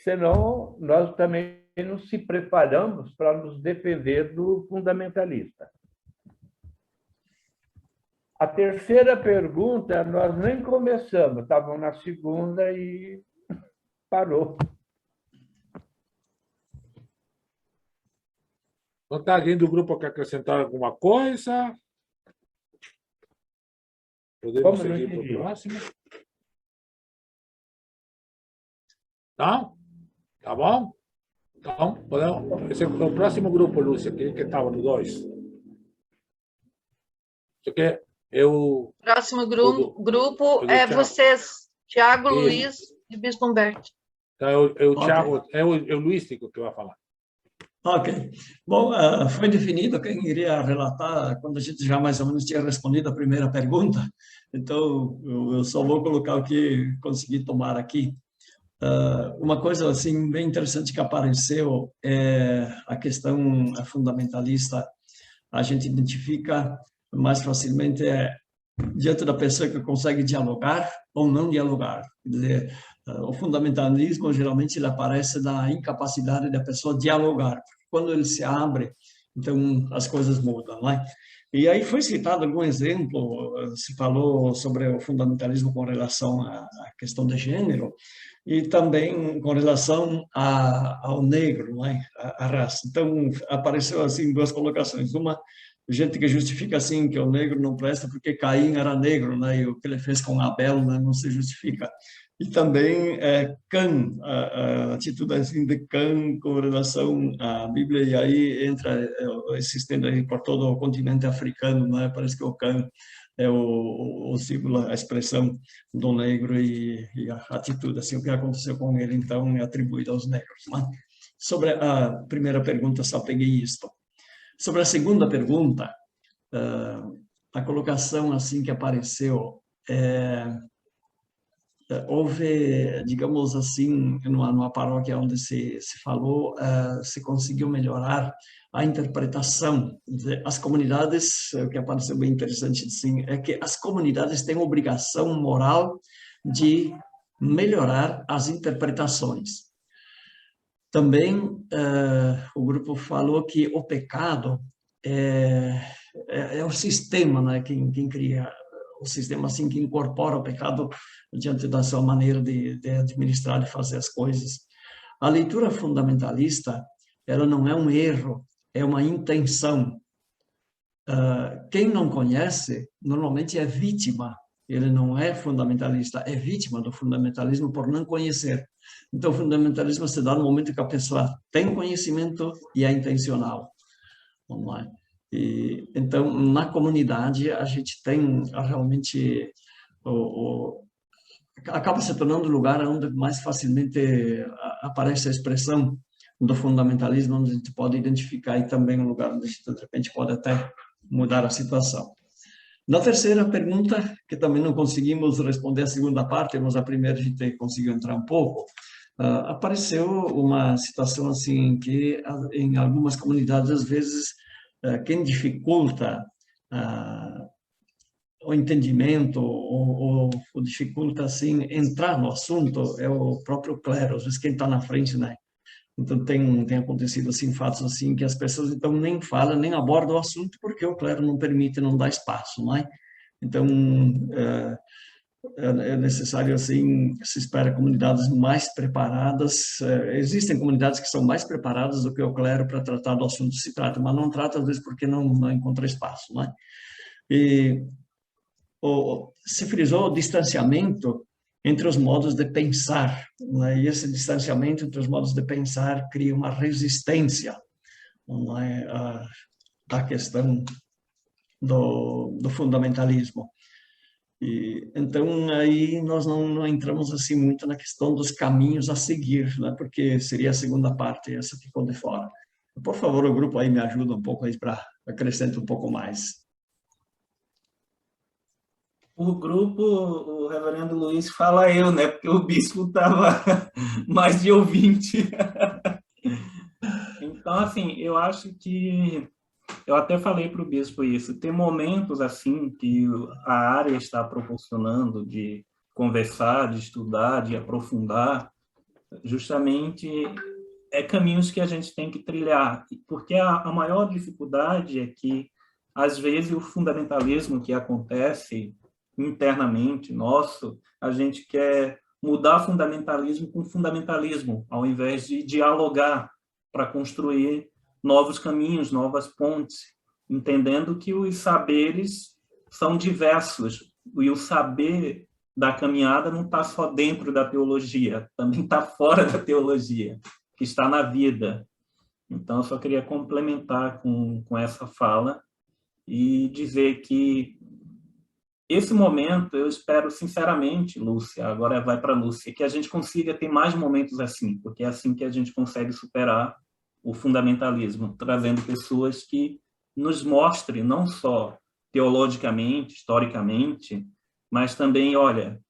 senão nós também não se preparamos para nos defender do fundamentalista. A terceira pergunta, nós nem começamos, estavam na segunda e parou. Então, tá, alguém do grupo quer acrescentar alguma coisa? Podemos seguir para o próximo? Não? Tá bom? Então, podemos... Esse é o próximo grupo, Lúcia, que estava no 2. Isso aqui é o... Próximo grupo é vocês, Tiago, Luiz e Bispo Humberto. Então, é o Tiago, é o Luiz que vai falar. Ok. Bom, foi definido quem iria relatar quando a gente já mais ou menos tinha respondido a primeira pergunta. Então, eu só vou colocar o que consegui tomar aqui. Uma coisa assim bem interessante que apareceu é a questão fundamentalista. A gente identifica mais facilmente diante da pessoa que consegue dialogar ou não dialogar. Quer dizer, o fundamentalismo geralmente ele aparece da incapacidade da pessoa dialogar. Quando ele se abre, então as coisas mudam, né? E aí foi citado algum exemplo, se falou sobre o fundamentalismo com relação à questão de gênero e também com relação ao negro, né? A raça. Então apareceu assim duas colocações. Uma, gente que justifica assim que o negro não presta porque Caim era negro, né? E o que ele fez com Abel, né? Não se justifica. E também Cã, a atitude assim de Cã com relação à Bíblia, e aí entra esse estende aí por todo o continente africano, né? Parece que o Cã é o símbolo, a expressão do negro e a atitude, assim, o que aconteceu com ele, então, é atribuído aos negros, né? Sobre a primeira pergunta, só peguei isto. Sobre a segunda pergunta, a colocação assim que apareceu houve, digamos assim, numa paróquia onde se falou, se conseguiu melhorar a interpretação. As comunidades, o que apareceu bem interessante, assim, é que as comunidades têm obrigação moral de melhorar as interpretações. Também o grupo falou que o pecado é o sistema, né, quem cria o sistema assim que incorpora o pecado diante da sua maneira de administrar, de fazer as coisas. A leitura fundamentalista, ela não é um erro, é uma intenção. Quem não conhece, normalmente é vítima. Ele não é fundamentalista, é vítima do fundamentalismo por não conhecer. Então, o fundamentalismo se dá no momento que a pessoa tem conhecimento e é intencional. Não é? Então, na comunidade, a gente tem realmente... acaba se tornando o lugar onde mais facilmente aparece a expressão do fundamentalismo, onde a gente pode identificar, e também um lugar onde a gente, de repente, pode até mudar a situação. Na terceira pergunta, que também não conseguimos responder a segunda parte, mas a primeira a gente conseguiu entrar um pouco, apareceu uma situação assim que, em algumas comunidades, às vezes, quem dificulta o entendimento ou dificulta assim entrar no assunto é o próprio clero, às vezes quem está na frente, né? Então tem acontecido assim fatos assim que as pessoas então nem falam, nem abordam o assunto porque o clero não permite, não dá espaço, não é? Então é necessário assim, se espera comunidades mais preparadas. Existem comunidades que são mais preparadas do que o clero para tratar do assunto que se trata, mas não trata às vezes porque não encontra espaço, não é? E se frisou o distanciamento entre os modos de pensar, né? E esse distanciamento entre os modos de pensar cria uma resistência, não é, à questão do fundamentalismo. E então aí nós não entramos assim muito na questão dos caminhos a seguir, né? Porque seria a segunda parte, essa ficou de fora. Por favor, o grupo aí me ajuda um pouco aí para acrescentar um pouco mais. O grupo, o reverendo Luiz fala eu, né? Porque o bispo estava mais de ouvinte. Então, assim, eu acho que... Eu até falei para o bispo isso. Tem momentos, assim, que a área está proporcionando de conversar, de estudar, de aprofundar, justamente caminhos que a gente tem que trilhar. Porque a maior dificuldade é que, às vezes, o fundamentalismo que acontece internamente nosso, a gente quer mudar fundamentalismo com fundamentalismo, ao invés de dialogar para construir novos caminhos, novas pontes, entendendo que os saberes são diversos, e o saber da caminhada não está só dentro da teologia, também está fora da teologia, que está na vida. Então, eu só queria complementar com essa fala e dizer que esse momento, eu espero sinceramente, Lúcia, agora vai para a Lúcia, que a gente consiga ter mais momentos assim, porque é assim que a gente consegue superar o fundamentalismo, trazendo pessoas que nos mostrem, não só teologicamente, historicamente, mas também, olha,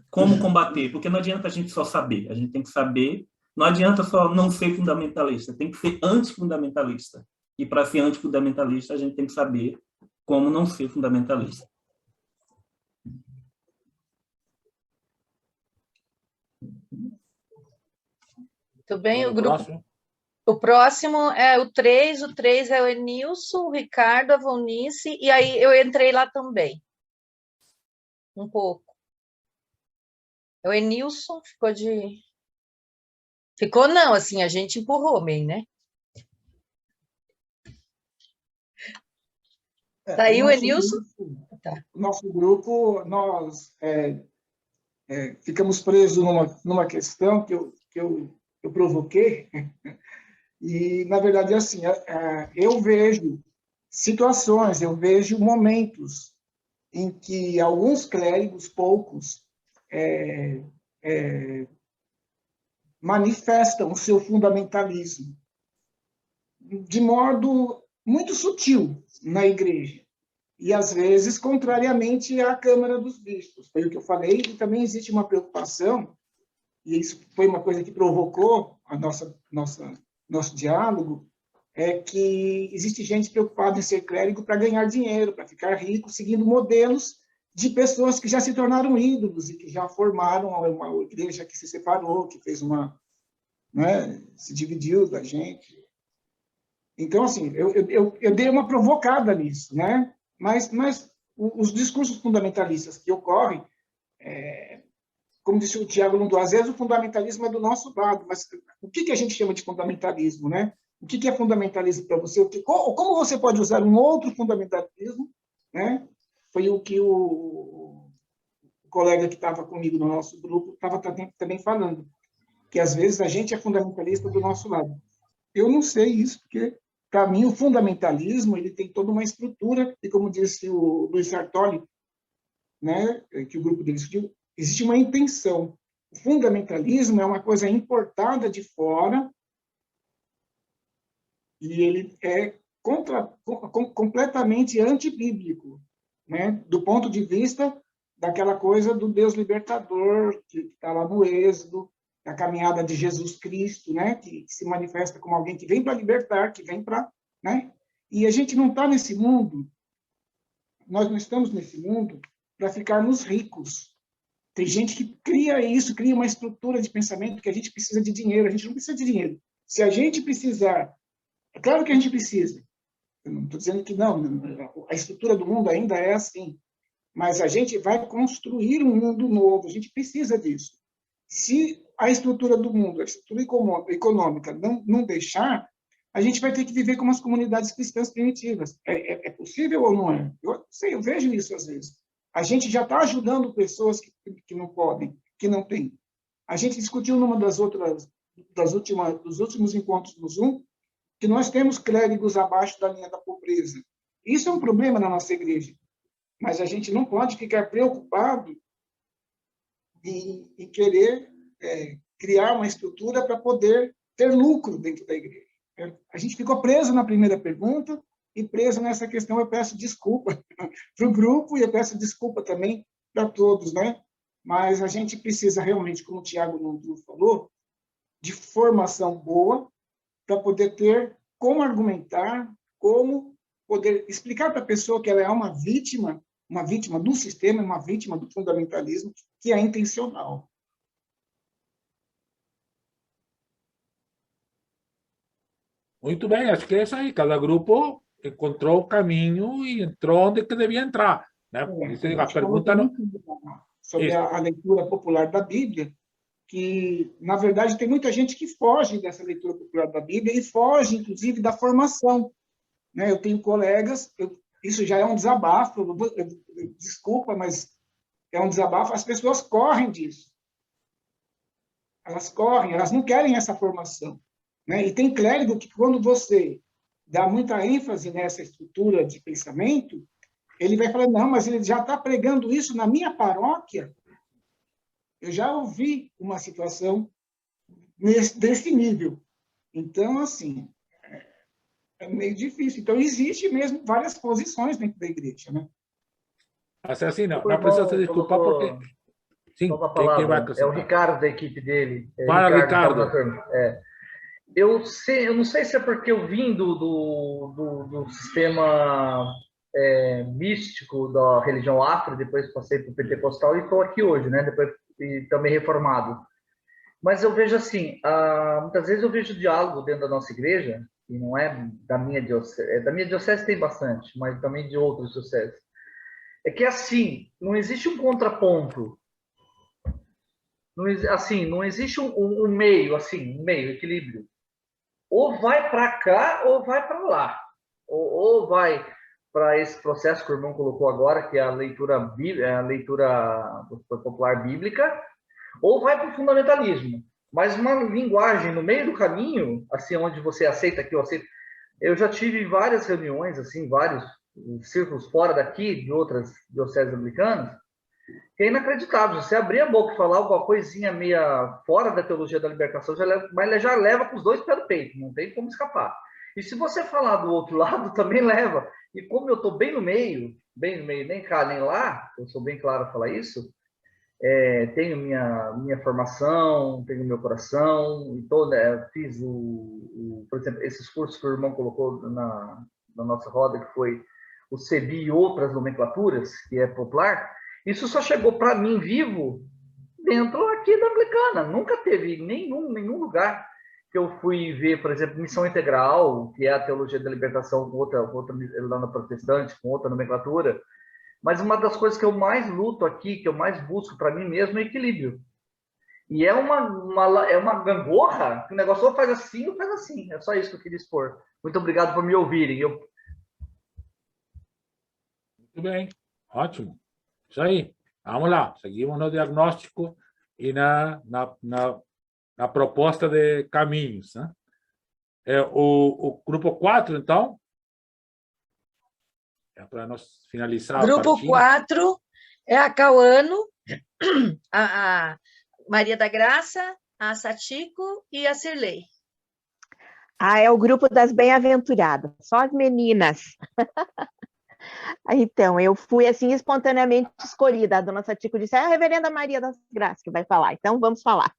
como combater, porque não adianta a gente só saber, a gente tem que saber, não adianta só não ser fundamentalista, tem que ser antifundamentalista. E para ser antifundamentalista, a gente tem que saber como não ser fundamentalista. Muito bem, o grupo... O próximo é o 3 é o Enilson, o Ricardo, a Valnice, e aí eu entrei lá também. Um pouco. O Enilson ficou de... Ficou não, assim, a gente empurrou meio, né? Tá aí o Enilson? Nosso grupo, nós ficamos presos numa questão que eu provoquei. E, na verdade, assim, eu vejo situações, eu vejo momentos em que alguns clérigos, poucos, manifestam o seu fundamentalismo de modo muito sutil na igreja. e, às vezes, contrariamente à Câmara dos Bispos. Foi o que eu falei, e também existe uma preocupação, e isso foi uma coisa que provocou a nosso diálogo, é que existe gente preocupada em ser clérigo para ganhar dinheiro, para ficar rico, seguindo modelos de pessoas que já se tornaram ídolos e que já formaram uma igreja que se separou, que fez né, se dividiu da gente. Então, assim, eu dei uma provocada nisso, né? Mas os discursos fundamentalistas que ocorrem, como disse o Tiago Lundu, às vezes o fundamentalismo é do nosso lado, mas o que a gente chama de fundamentalismo, né? O que é fundamentalismo para você? Como você pode usar um outro fundamentalismo, né? Foi o que o colega que estava comigo no nosso grupo estava também falando, que às vezes a gente é fundamentalista do nosso lado. Eu não sei isso, porque, para mim, o fundamentalismo ele tem toda uma estrutura, e como disse o Luiz Sartori, né, que o grupo dele estudou, existe uma intenção. O fundamentalismo é uma coisa importada de fora, e ele é completamente antibíblico, né, do ponto de vista daquela coisa do Deus libertador, que está lá no Êxodo, da caminhada de Jesus Cristo, né, que se manifesta como alguém que vem para libertar, que vem para... Né? E a gente não está nesse mundo, nós não estamos nesse mundo para ficarmos ricos. Tem gente que cria isso, cria uma estrutura de pensamento que a gente precisa de dinheiro. A gente não precisa de dinheiro. Se a gente precisar, é claro que a gente precisa. Eu não estou dizendo que não, a estrutura do mundo ainda é assim. Mas a gente vai construir um mundo novo, a gente precisa disso. Se a estrutura do mundo, a estrutura econômica não deixar, a gente vai ter que viver como as comunidades cristãs primitivas. É possível ou não é? Eu sei, eu vejo isso às vezes. A gente já está ajudando pessoas que não podem, que não têm. A gente discutiu numa dos últimos encontros no Zoom, que nós temos clérigos abaixo da linha da pobreza. Isso é um problema na nossa igreja. Mas a gente não pode ficar preocupado em querer criar uma estrutura para poder ter lucro dentro da igreja. A gente ficou preso na primeira pergunta e preso nessa questão. Eu peço desculpa para o grupo e eu peço desculpa também para todos, né? Mas a gente precisa realmente, como o Tiago Lundu falou, de formação boa para poder ter como argumentar, como poder explicar para a pessoa que ela é uma vítima do sistema, uma vítima do fundamentalismo, que é intencional. Muito bem, acho que é isso aí. Cada grupo encontrou o caminho e entrou onde que devia entrar. Né? A pergunta não... Sobre a leitura popular da Bíblia, que, na verdade, tem muita gente que foge dessa leitura popular da Bíblia e foge, inclusive, da formação. Né? Eu tenho colegas, isso já é um desabafo, desculpa, mas é um desabafo, as pessoas correm disso. Elas correm, elas não querem essa formação. Né? E tem clérigo que, quando você dá muita ênfase nessa estrutura de pensamento, ele vai falar, não, mas ele já está pregando isso na minha paróquia. Eu já ouvi uma situação desse nível. Então, assim, é meio difícil. Então, existe mesmo várias posições dentro da igreja, né? Mas assim, não precisa se desculpar porque... Sim, quem vai acrescentar? É o Ricardo da equipe dele. Fala, Ricardo. Eu não sei se é porque eu vim do sistema místico da religião afro, depois passei para o pentecostal e estou aqui hoje, né? Depois e também reformado. Mas eu vejo assim, muitas vezes eu vejo diálogo dentro da nossa igreja, e não é da minha diocese, da minha diocese tem bastante, mas também de outras dioceses. É que assim, não existe um contraponto. Não existe um meio, um meio, equilíbrio. Ou vai para cá, ou vai para lá. Ou vai para esse processo que o irmão colocou agora, que é a leitura popular bíblica, ou vai para o fundamentalismo. Mas uma linguagem no meio do caminho, assim, onde você aceita que eu aceito. Eu já tive várias reuniões, assim, vários círculos fora daqui, de outras dioceses anglicanas, que é inacreditável. Você abrir a boca e falar alguma coisinha meia fora da teologia da libertação, mas já leva com os dois pés do peito, não tem como escapar. E se você falar do outro lado, também leva. E como eu estou bem no meio, nem cá nem lá, eu sou bem claro a falar isso, tenho minha formação, tenho meu coração, então, né, fiz por exemplo, esses cursos que o irmão colocou na nossa roda, que foi o CEBI e outras nomenclaturas, que é popular, isso só chegou para mim vivo dentro aqui da Anglicana. Nunca teve nenhum lugar que eu fui ver, por exemplo, Missão Integral, que é a teologia da libertação com outra lá na protestante, com outra nomenclatura. Mas uma das coisas que eu mais luto aqui, que eu mais busco para mim mesmo, é equilíbrio. E é uma gangorra, que o negócio ou faz assim ou faz assim. É só isso que eu queria expor. Muito obrigado por me ouvirem. Muito bem, ótimo. Isso aí. Vamos lá, seguimos no diagnóstico e na proposta de caminhos. Né? O grupo 4, então, é para nós finalizar. Grupo 4 é a Cauano, a Maria da Graça, a Satiko e a Cirlei. É o grupo das bem-aventuradas, só as meninas. Então, eu fui, assim, espontaneamente escolhida. A dona Satiko disse, a reverenda Maria das Graças que vai falar, então vamos falar.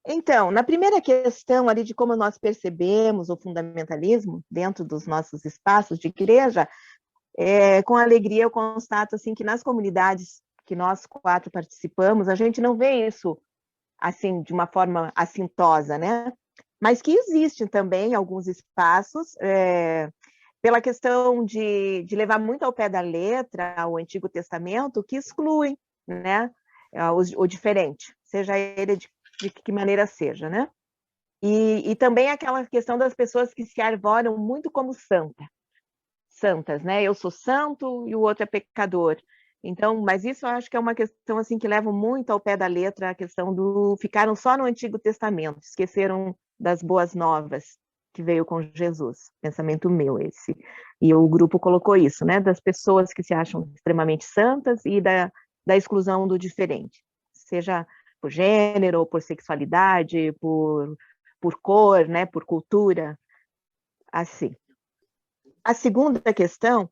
Então, na primeira questão ali de como nós percebemos o fundamentalismo dentro dos nossos espaços de igreja, com alegria eu constato, assim, que nas comunidades que nós 4 participamos, a gente não vê isso, assim, de uma forma assintosa, né? Mas que existem também alguns espaços, pela questão de levar muito ao pé da letra o Antigo Testamento, que excluem, né, o diferente, seja ele de que maneira seja, né? E também aquela questão das pessoas que se arvoram muito como santas, né? Eu sou santo e o outro é pecador. Então, mas isso eu acho que é uma questão assim que leva muito ao pé da letra, a questão do ficaram só no Antigo Testamento, esqueceram das boas novas que veio com Jesus, pensamento meu esse. E o grupo colocou isso, né, das pessoas que se acham extremamente santas e da exclusão do diferente, seja por gênero, por sexualidade, por cor, né, por cultura, assim. A segunda questão,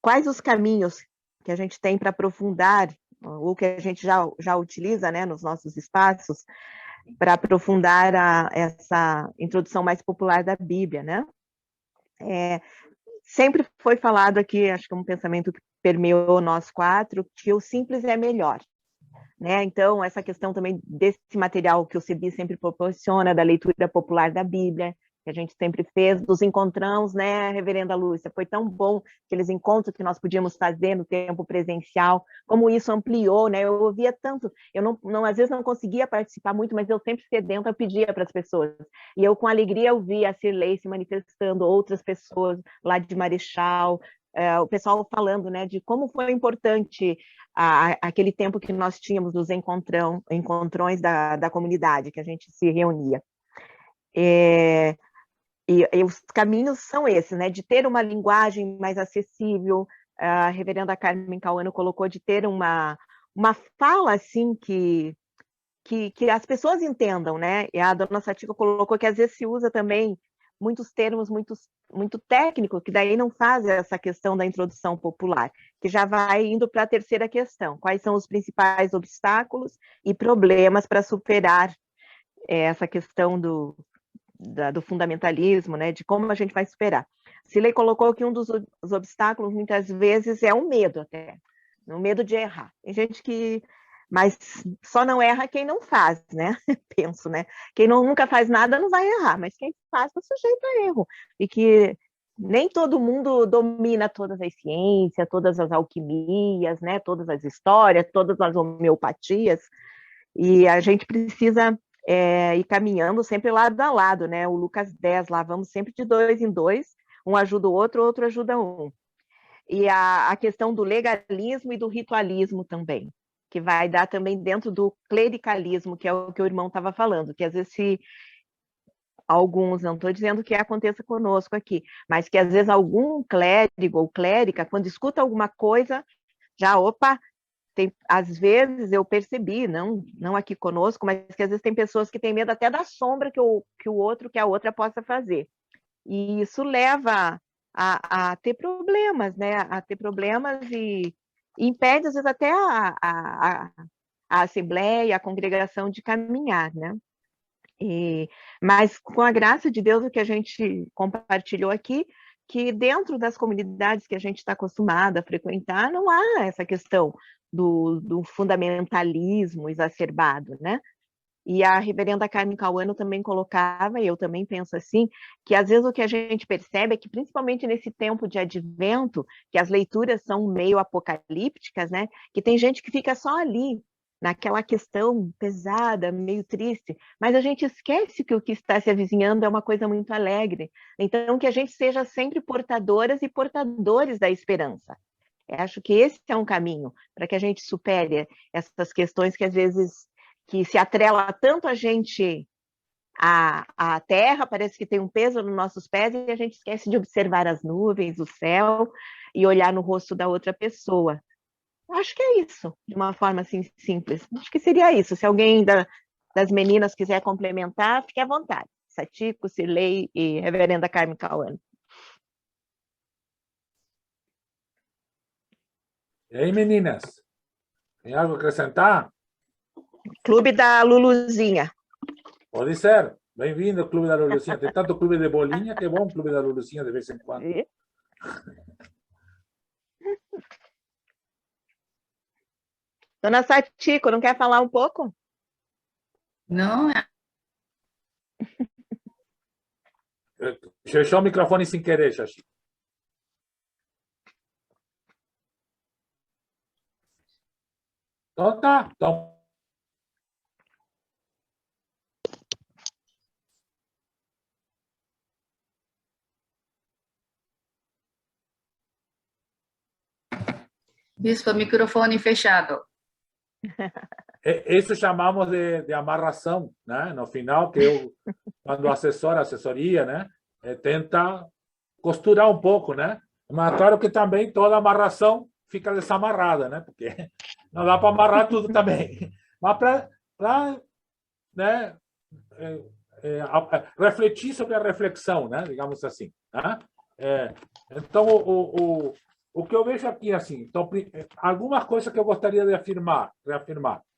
quais os caminhos que a gente tem para aprofundar, ou que a gente já utiliza, né, nos nossos espaços, para aprofundar essa introdução mais popular da Bíblia, né? Sempre foi falado aqui, acho que é um pensamento que permeou nós 4, que o simples é melhor, né? Então, essa questão também desse material que o CEBI sempre proporciona, da leitura popular da Bíblia, que a gente sempre fez, dos encontramos, né, reverenda Lúcia? Foi tão bom aqueles encontros que nós podíamos fazer no tempo presencial, como isso ampliou, né? Eu ouvia tanto, eu não às vezes não conseguia participar muito, mas eu sempre sedenta, eu pedia para as pessoas. E eu, com alegria, ouvia a Cirlei se manifestando, outras pessoas lá de Marechal, o pessoal falando, né, de como foi importante aquele tempo que nós tínhamos dos encontrões da comunidade, que a gente se reunia. E os caminhos são esses, né, de ter uma linguagem mais acessível, a reverenda Carmen Cauano colocou, de ter uma fala, assim, que as pessoas entendam, né, e a dona Satiko colocou que às vezes se usa também muitos termos muito técnicos, que daí não faz essa questão da introdução popular, que já vai indo para a terceira questão, quais são os principais obstáculos e problemas para superar essa questão do fundamentalismo, né, de como a gente vai superar. Cirlei colocou que um dos obstáculos, muitas vezes, é o medo até, o medo de errar. Tem gente que... Mas só não erra quem não faz, né? Penso, né? Quem nunca faz nada não vai errar, mas quem faz está sujeito a erro. E que nem todo mundo domina todas as ciências, todas as alquimias, né? Todas as histórias, todas as homeopatias, e a gente precisa ir caminhando sempre lado a lado, né? O Lucas 10 lá, vamos sempre de 2 em 2, um ajuda o outro ajuda um. E a questão do legalismo e do ritualismo também, que vai dar também dentro do clericalismo, que é o que o irmão estava falando, que às vezes alguns, não estou dizendo que aconteça conosco aqui, mas que às vezes algum clérigo ou clérica, quando escuta alguma coisa, já, opa, às vezes eu percebi, não aqui conosco, mas que às vezes tem pessoas que têm medo até da sombra que a outra possa fazer. E isso leva a ter problemas, né? A ter problemas e impede, às vezes, até a assembleia, a congregação de caminhar, né? Mas, com a graça de Deus, o que a gente compartilhou aqui, que dentro das comunidades que a gente está acostumado a frequentar, não há essa questão do fundamentalismo exacerbado, né? E a reverenda Carmen Cauano também colocava, e eu também penso assim, que às vezes o que a gente percebe é que, principalmente nesse tempo de advento, que as leituras são meio apocalípticas, né? Que tem gente que fica só ali, naquela questão pesada, meio triste, mas a gente esquece que o que está se avizinhando é uma coisa muito alegre. Então, que a gente seja sempre portadoras e portadores da esperança. Eu acho que esse é um caminho para que a gente supere essas questões que, às vezes, que se atrela tanto a gente à terra, parece que tem um peso nos nossos pés, e a gente esquece de observar as nuvens, o céu, e olhar no rosto da outra pessoa. Acho que é isso, de uma forma assim simples. Acho que seria isso. Se alguém das meninas quiser complementar, fique à vontade. Satiko, Cirlei e reverenda Carmen Cauano. E aí, meninas? Tem algo a acrescentar? Clube da Luluzinha. Pode ser. Bem-vindo ao Clube da Luluzinha. Tem tanto clube de bolinha que é bom o Clube da Luluzinha de vez em quando. Dona Satiko, não quer falar um pouco? Não, Fechou o microfone sem querer, Xaxi. Então tá. Então, bispo, microfone fechado. isso chamamos de amarração, né? No final, quando a assessoria, né, tenta costurar um pouco, né? Mas claro que também toda amarração fica desamarrada, né? Porque não dá para amarrar tudo também. Mas para né, refletir sobre a reflexão, né? Digamos assim. Né? Então, o que eu vejo aqui, assim, então, algumas coisas que eu gostaria de reafirmar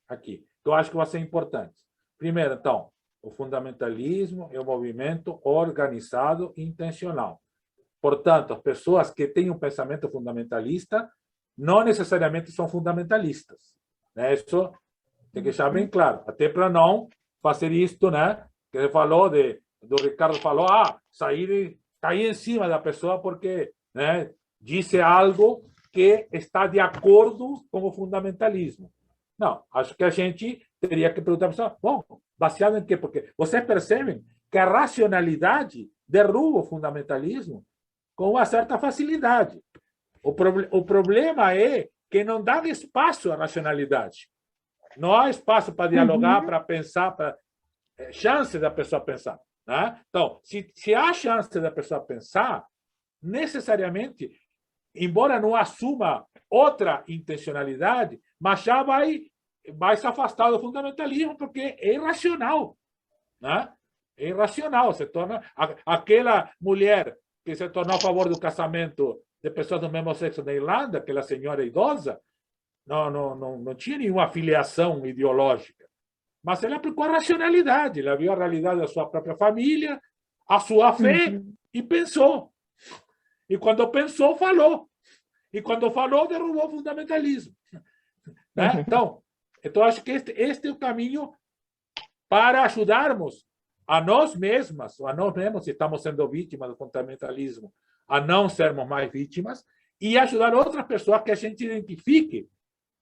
aqui, que eu acho que vai ser importante. Primeiro, então, o fundamentalismo é um movimento organizado e intencional. Portanto, as pessoas que têm um pensamento fundamentalista não necessariamente são fundamentalistas. Né? Isso tem que deixar bem claro, até para não fazer isto, né? Que ele falou, do Ricardo falou, sair, cair em cima da pessoa porque, né, disse algo que está de acordo com o fundamentalismo. Não, acho que a gente teria que perguntar para a pessoa, bom, baseado em quê? Porque vocês percebem que a racionalidade derruba o fundamentalismo com uma certa facilidade. O problema é que não dá espaço à racionalidade. Não há espaço para dialogar, para pensar, para chance da pessoa pensar. Né? Então, se há chance da pessoa pensar, necessariamente, embora não assuma outra intencionalidade, mas já vai se afastar do fundamentalismo, porque é irracional. Né? É irracional. Se torna aquela mulher que se tornou a favor do casamento de pessoas do mesmo sexo na Irlanda, aquela senhora idosa, não tinha nenhuma filiação ideológica. Mas ela aplicou a racionalidade, ela viu a realidade da sua própria família, a sua fé, e pensou. E quando pensou, falou. E quando falou, derrubou o fundamentalismo. Né? Então, acho que este é o caminho para ajudarmos a nós mesmas, ou a nós mesmos, se estamos sendo vítimas do fundamentalismo, a não sermos mais vítimas, e ajudar outras pessoas que a gente identifique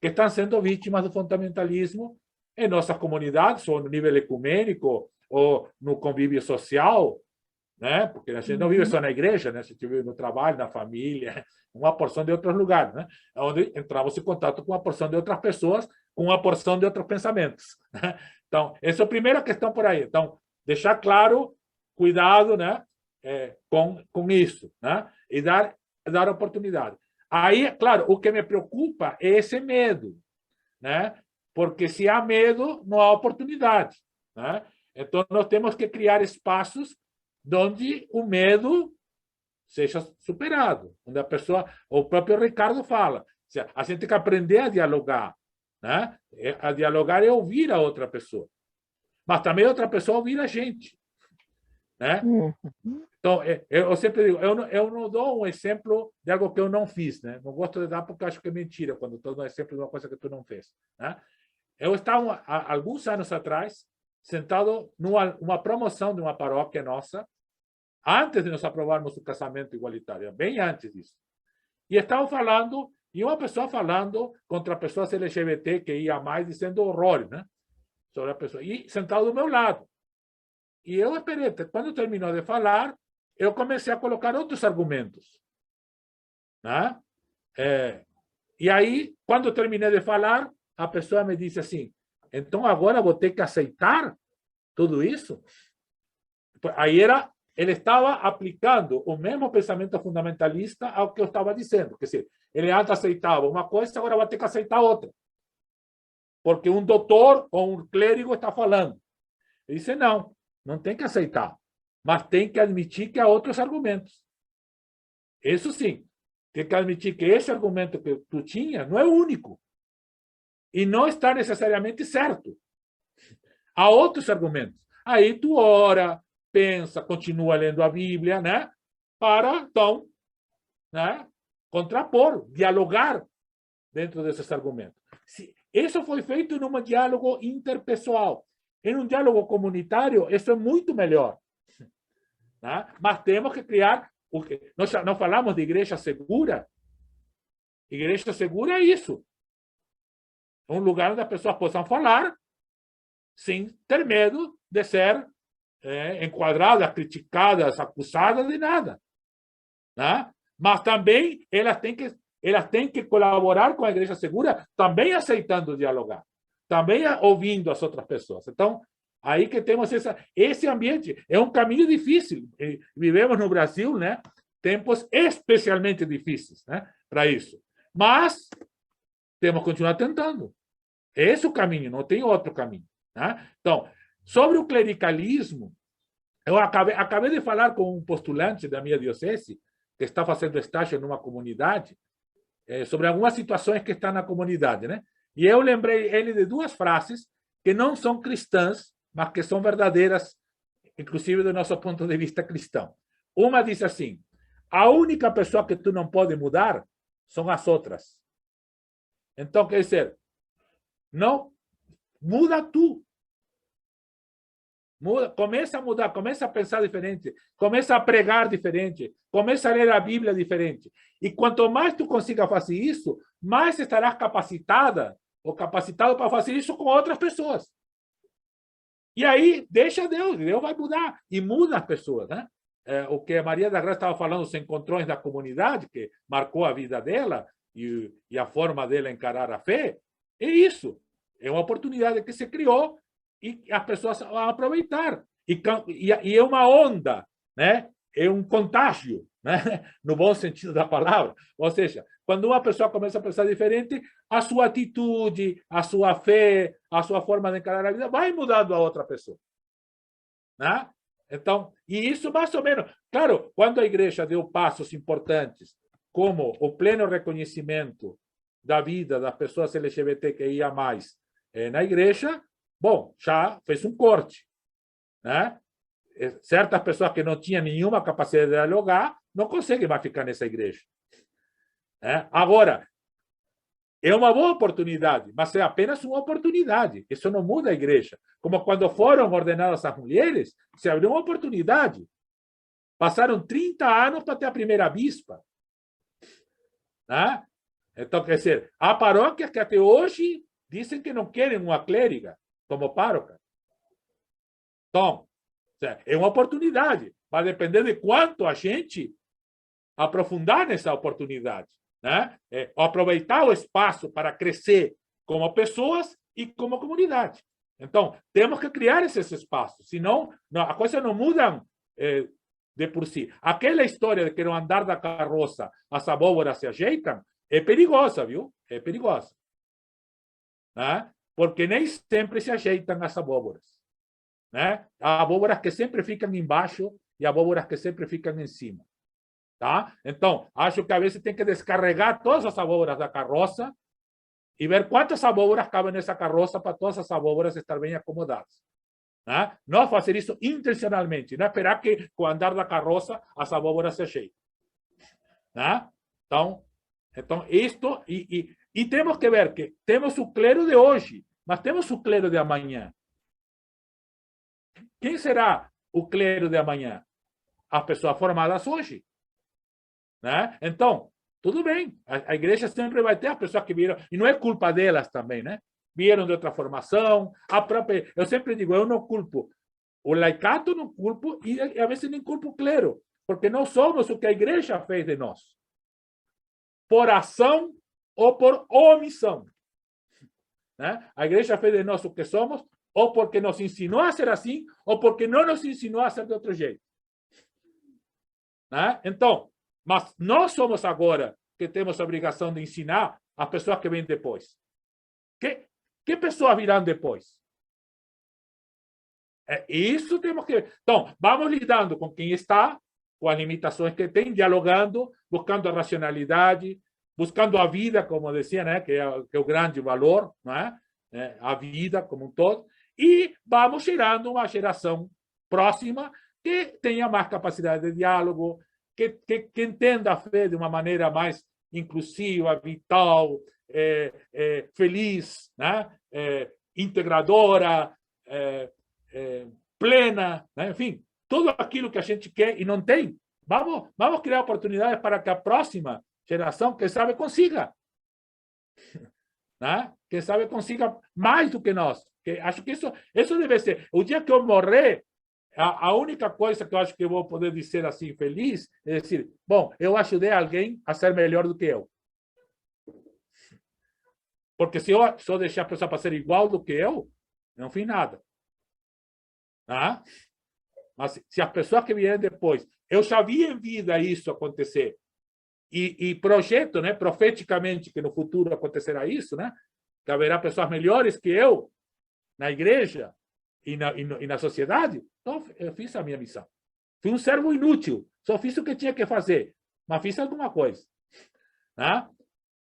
que estão sendo vítimas do fundamentalismo em nossas comunidades, ou no nível ecumênico, ou no convívio social, né? Porque a gente não vive só na igreja, né? A gente vive no trabalho, na família, uma porção de outros lugares, né? Onde entramos em contato com uma porção de outras pessoas, com uma porção de outros pensamentos. Né? Então, essa é a primeira questão por aí. Então, deixar claro, cuidado, né? Com isso, né? E dar oportunidade. Aí, claro, o que me preocupa é esse medo. né? Porque se há medo, não há oportunidade, né? Então, nós temos que criar espaços onde o medo seja superado, onde a pessoa, o próprio Ricardo fala, a gente tem que aprender a dialogar, né? A dialogar é ouvir a outra pessoa, mas também outra pessoa ouvir a gente, né? Então, eu sempre digo, eu não dou um exemplo de algo que eu não fiz, né? Não gosto de dar porque acho que é mentira quando estou dando um exemplo de uma coisa que tu não fez, né? Eu estava, há alguns anos atrás, sentado numa promoção de uma paróquia nossa, antes de nós aprovarmos o casamento igualitário, bem antes disso. E estavam falando, e uma pessoa falando contra pessoas LGBT que ia mais, dizendo horrores, né? Sobre a pessoa. E sentado do meu lado. E eu esperei, quando terminou de falar, eu comecei a colocar outros argumentos, né? E aí, quando eu terminei de falar, a pessoa me disse assim, então agora vou ter que aceitar tudo isso? Aí ele estava aplicando o mesmo pensamento fundamentalista ao que eu estava dizendo. Quer dizer, ele antes aceitava uma coisa, agora vai ter que aceitar outra. Porque um doutor ou um clérigo está falando. Ele disse, não, não tem que aceitar, mas tem que admitir que há outros argumentos. Isso sim, tem que admitir que esse argumento que tu tinha não é o único. E não está necessariamente certo. Há outros argumentos. Aí tu ora, pensa, continua lendo a Bíblia, né? Para, então, né? Contrapor, dialogar dentro desses argumentos. Isso foi feito num diálogo interpessoal. Em um diálogo comunitário, isso é muito melhor. Né? Mas temos que criar... Nós não falamos de igreja segura. Igreja segura é isso. Um lugar onde as pessoas possam falar sem ter medo de ser enquadradas, criticadas, acusadas de nada. Né? Mas também elas têm que colaborar com a igreja segura, também aceitando dialogar, também ouvindo as outras pessoas. Então, aí que temos esse ambiente. É um caminho difícil. Vivemos no Brasil, né? Tempos especialmente difíceis, né? Para isso. Mas temos que continuar tentando. Esse é o caminho, não tem outro caminho. Né? Então, sobre o clericalismo, eu acabei de falar com um postulante da minha diocese, que está fazendo estágio numa comunidade, sobre algumas situações que estão na comunidade. Né? E eu lembrei ele de duas frases que não são cristãs, mas que são verdadeiras, inclusive do nosso ponto de vista cristão. Uma diz assim, a única pessoa que tu não pode mudar são as outras. Então, quer dizer, não, muda tu. Começa a mudar, começa a pensar diferente, começa a pregar diferente, começa a ler a Bíblia diferente. E quanto mais tu consiga fazer isso, mais estarás capacitada ou capacitado para fazer isso com outras pessoas. E aí, deixa Deus vai mudar. E muda as pessoas. Né? O que a Maria da Graça estava falando, os encontrões da comunidade, que marcou a vida dela e a forma dela encarar a fé, é isso. É uma oportunidade que se criou e as pessoas vão aproveitar. E é uma onda, né? É um contágio, né? No bom sentido da palavra. Ou seja, quando uma pessoa começa a pensar diferente, a sua atitude, a sua fé, a sua forma de encarar a vida vai mudando a outra pessoa. Né? Então, e isso mais ou menos... Claro, quando a igreja deu passos importantes, como o pleno reconhecimento da vida das pessoas LGBTQIA+, na igreja, bom, já fez um corte. Né? Certas pessoas que não tinham nenhuma capacidade de dialogar não conseguem mais ficar nessa igreja. Agora, é uma boa oportunidade, mas é apenas uma oportunidade. Isso não muda a igreja. Como quando foram ordenadas as mulheres, se abriu uma oportunidade. Passaram 30 anos para ter a primeira bispa. Né? Então, quer dizer, há paróquias que até hoje dizem que não querem uma clériga como pároca. Então, é uma oportunidade. Vai depender de quanto a gente aprofundar nessa oportunidade. Né? Aproveitar o espaço para crescer como pessoas e como comunidade. Então, temos que criar esses espaços. Senão, a coisa não muda de por si. Aquela história de que no andar da carroça as abóboras se ajeitam é perigosa, viu? É perigosa. né? Porque nem sempre se ajeitam as abóboras, né? Há abóboras que sempre ficam embaixo e abóboras que sempre ficam em cima. Tá? Então, acho que a vezes tem que descarregar todas as abóboras da carroça e ver quantas abóboras cabem nessa carroça para todas as abóboras estar bem acomodadas. Né? Não fazer isso intencionalmente, não esperar que com o andar da carroça as abóboras se ajeitem. Né? Então isto, e temos que ver que temos o clero de hoje, mas temos o clero de amanhã. Quem será o clero de amanhã? As pessoas formadas hoje. Né? Então, tudo bem, a igreja sempre vai ter as pessoas que viram, e não é culpa delas também, né? Vieram de outra formação, a própria, eu sempre digo, eu não culpo o laicato, não culpo, e a vezes nem culpo o clero, porque nós somos o que a igreja fez de nós, por ação ou por omissão. Né? A igreja fez de nós o que somos, ou porque nos ensinou a ser assim, ou porque não nos ensinou a ser de outro jeito. Né? Então, mas nós somos agora que temos a obrigação de ensinar as pessoas que vêm depois. Que pessoas virão depois? Isso temos que... Então, vamos lidando com quem está, com as limitações que tem, dialogando, buscando a racionalidade, buscando a vida, como dizia, né? que é o grande valor, né? A vida como um todo, e vamos gerando uma geração próxima que tenha mais capacidade de diálogo, que entenda a fé de uma maneira mais inclusiva, vital, feliz, né? Integradora, plena, né? Enfim, tudo aquilo que a gente quer e não tem. Vamos criar oportunidades para que a próxima geração, quem sabe, consiga. Né? Quem sabe consiga mais do que nós. Que acho que isso deve ser. O dia que eu morrer, a única coisa que eu acho que eu vou poder dizer assim, feliz, é dizer, bom, eu ajudei alguém a ser melhor do que eu. Porque se eu só deixar a pessoa para ser igual do que eu, não fiz nada. Tá? Mas se as pessoas que vierem depois, eu já vi em vida isso acontecer, e projeto, né, profeticamente, que no futuro acontecerá isso, né, que haverá pessoas melhores que eu na igreja e na sociedade, então eu fiz a minha missão. Fui um servo inútil, só fiz o que tinha que fazer, mas fiz alguma coisa. Né?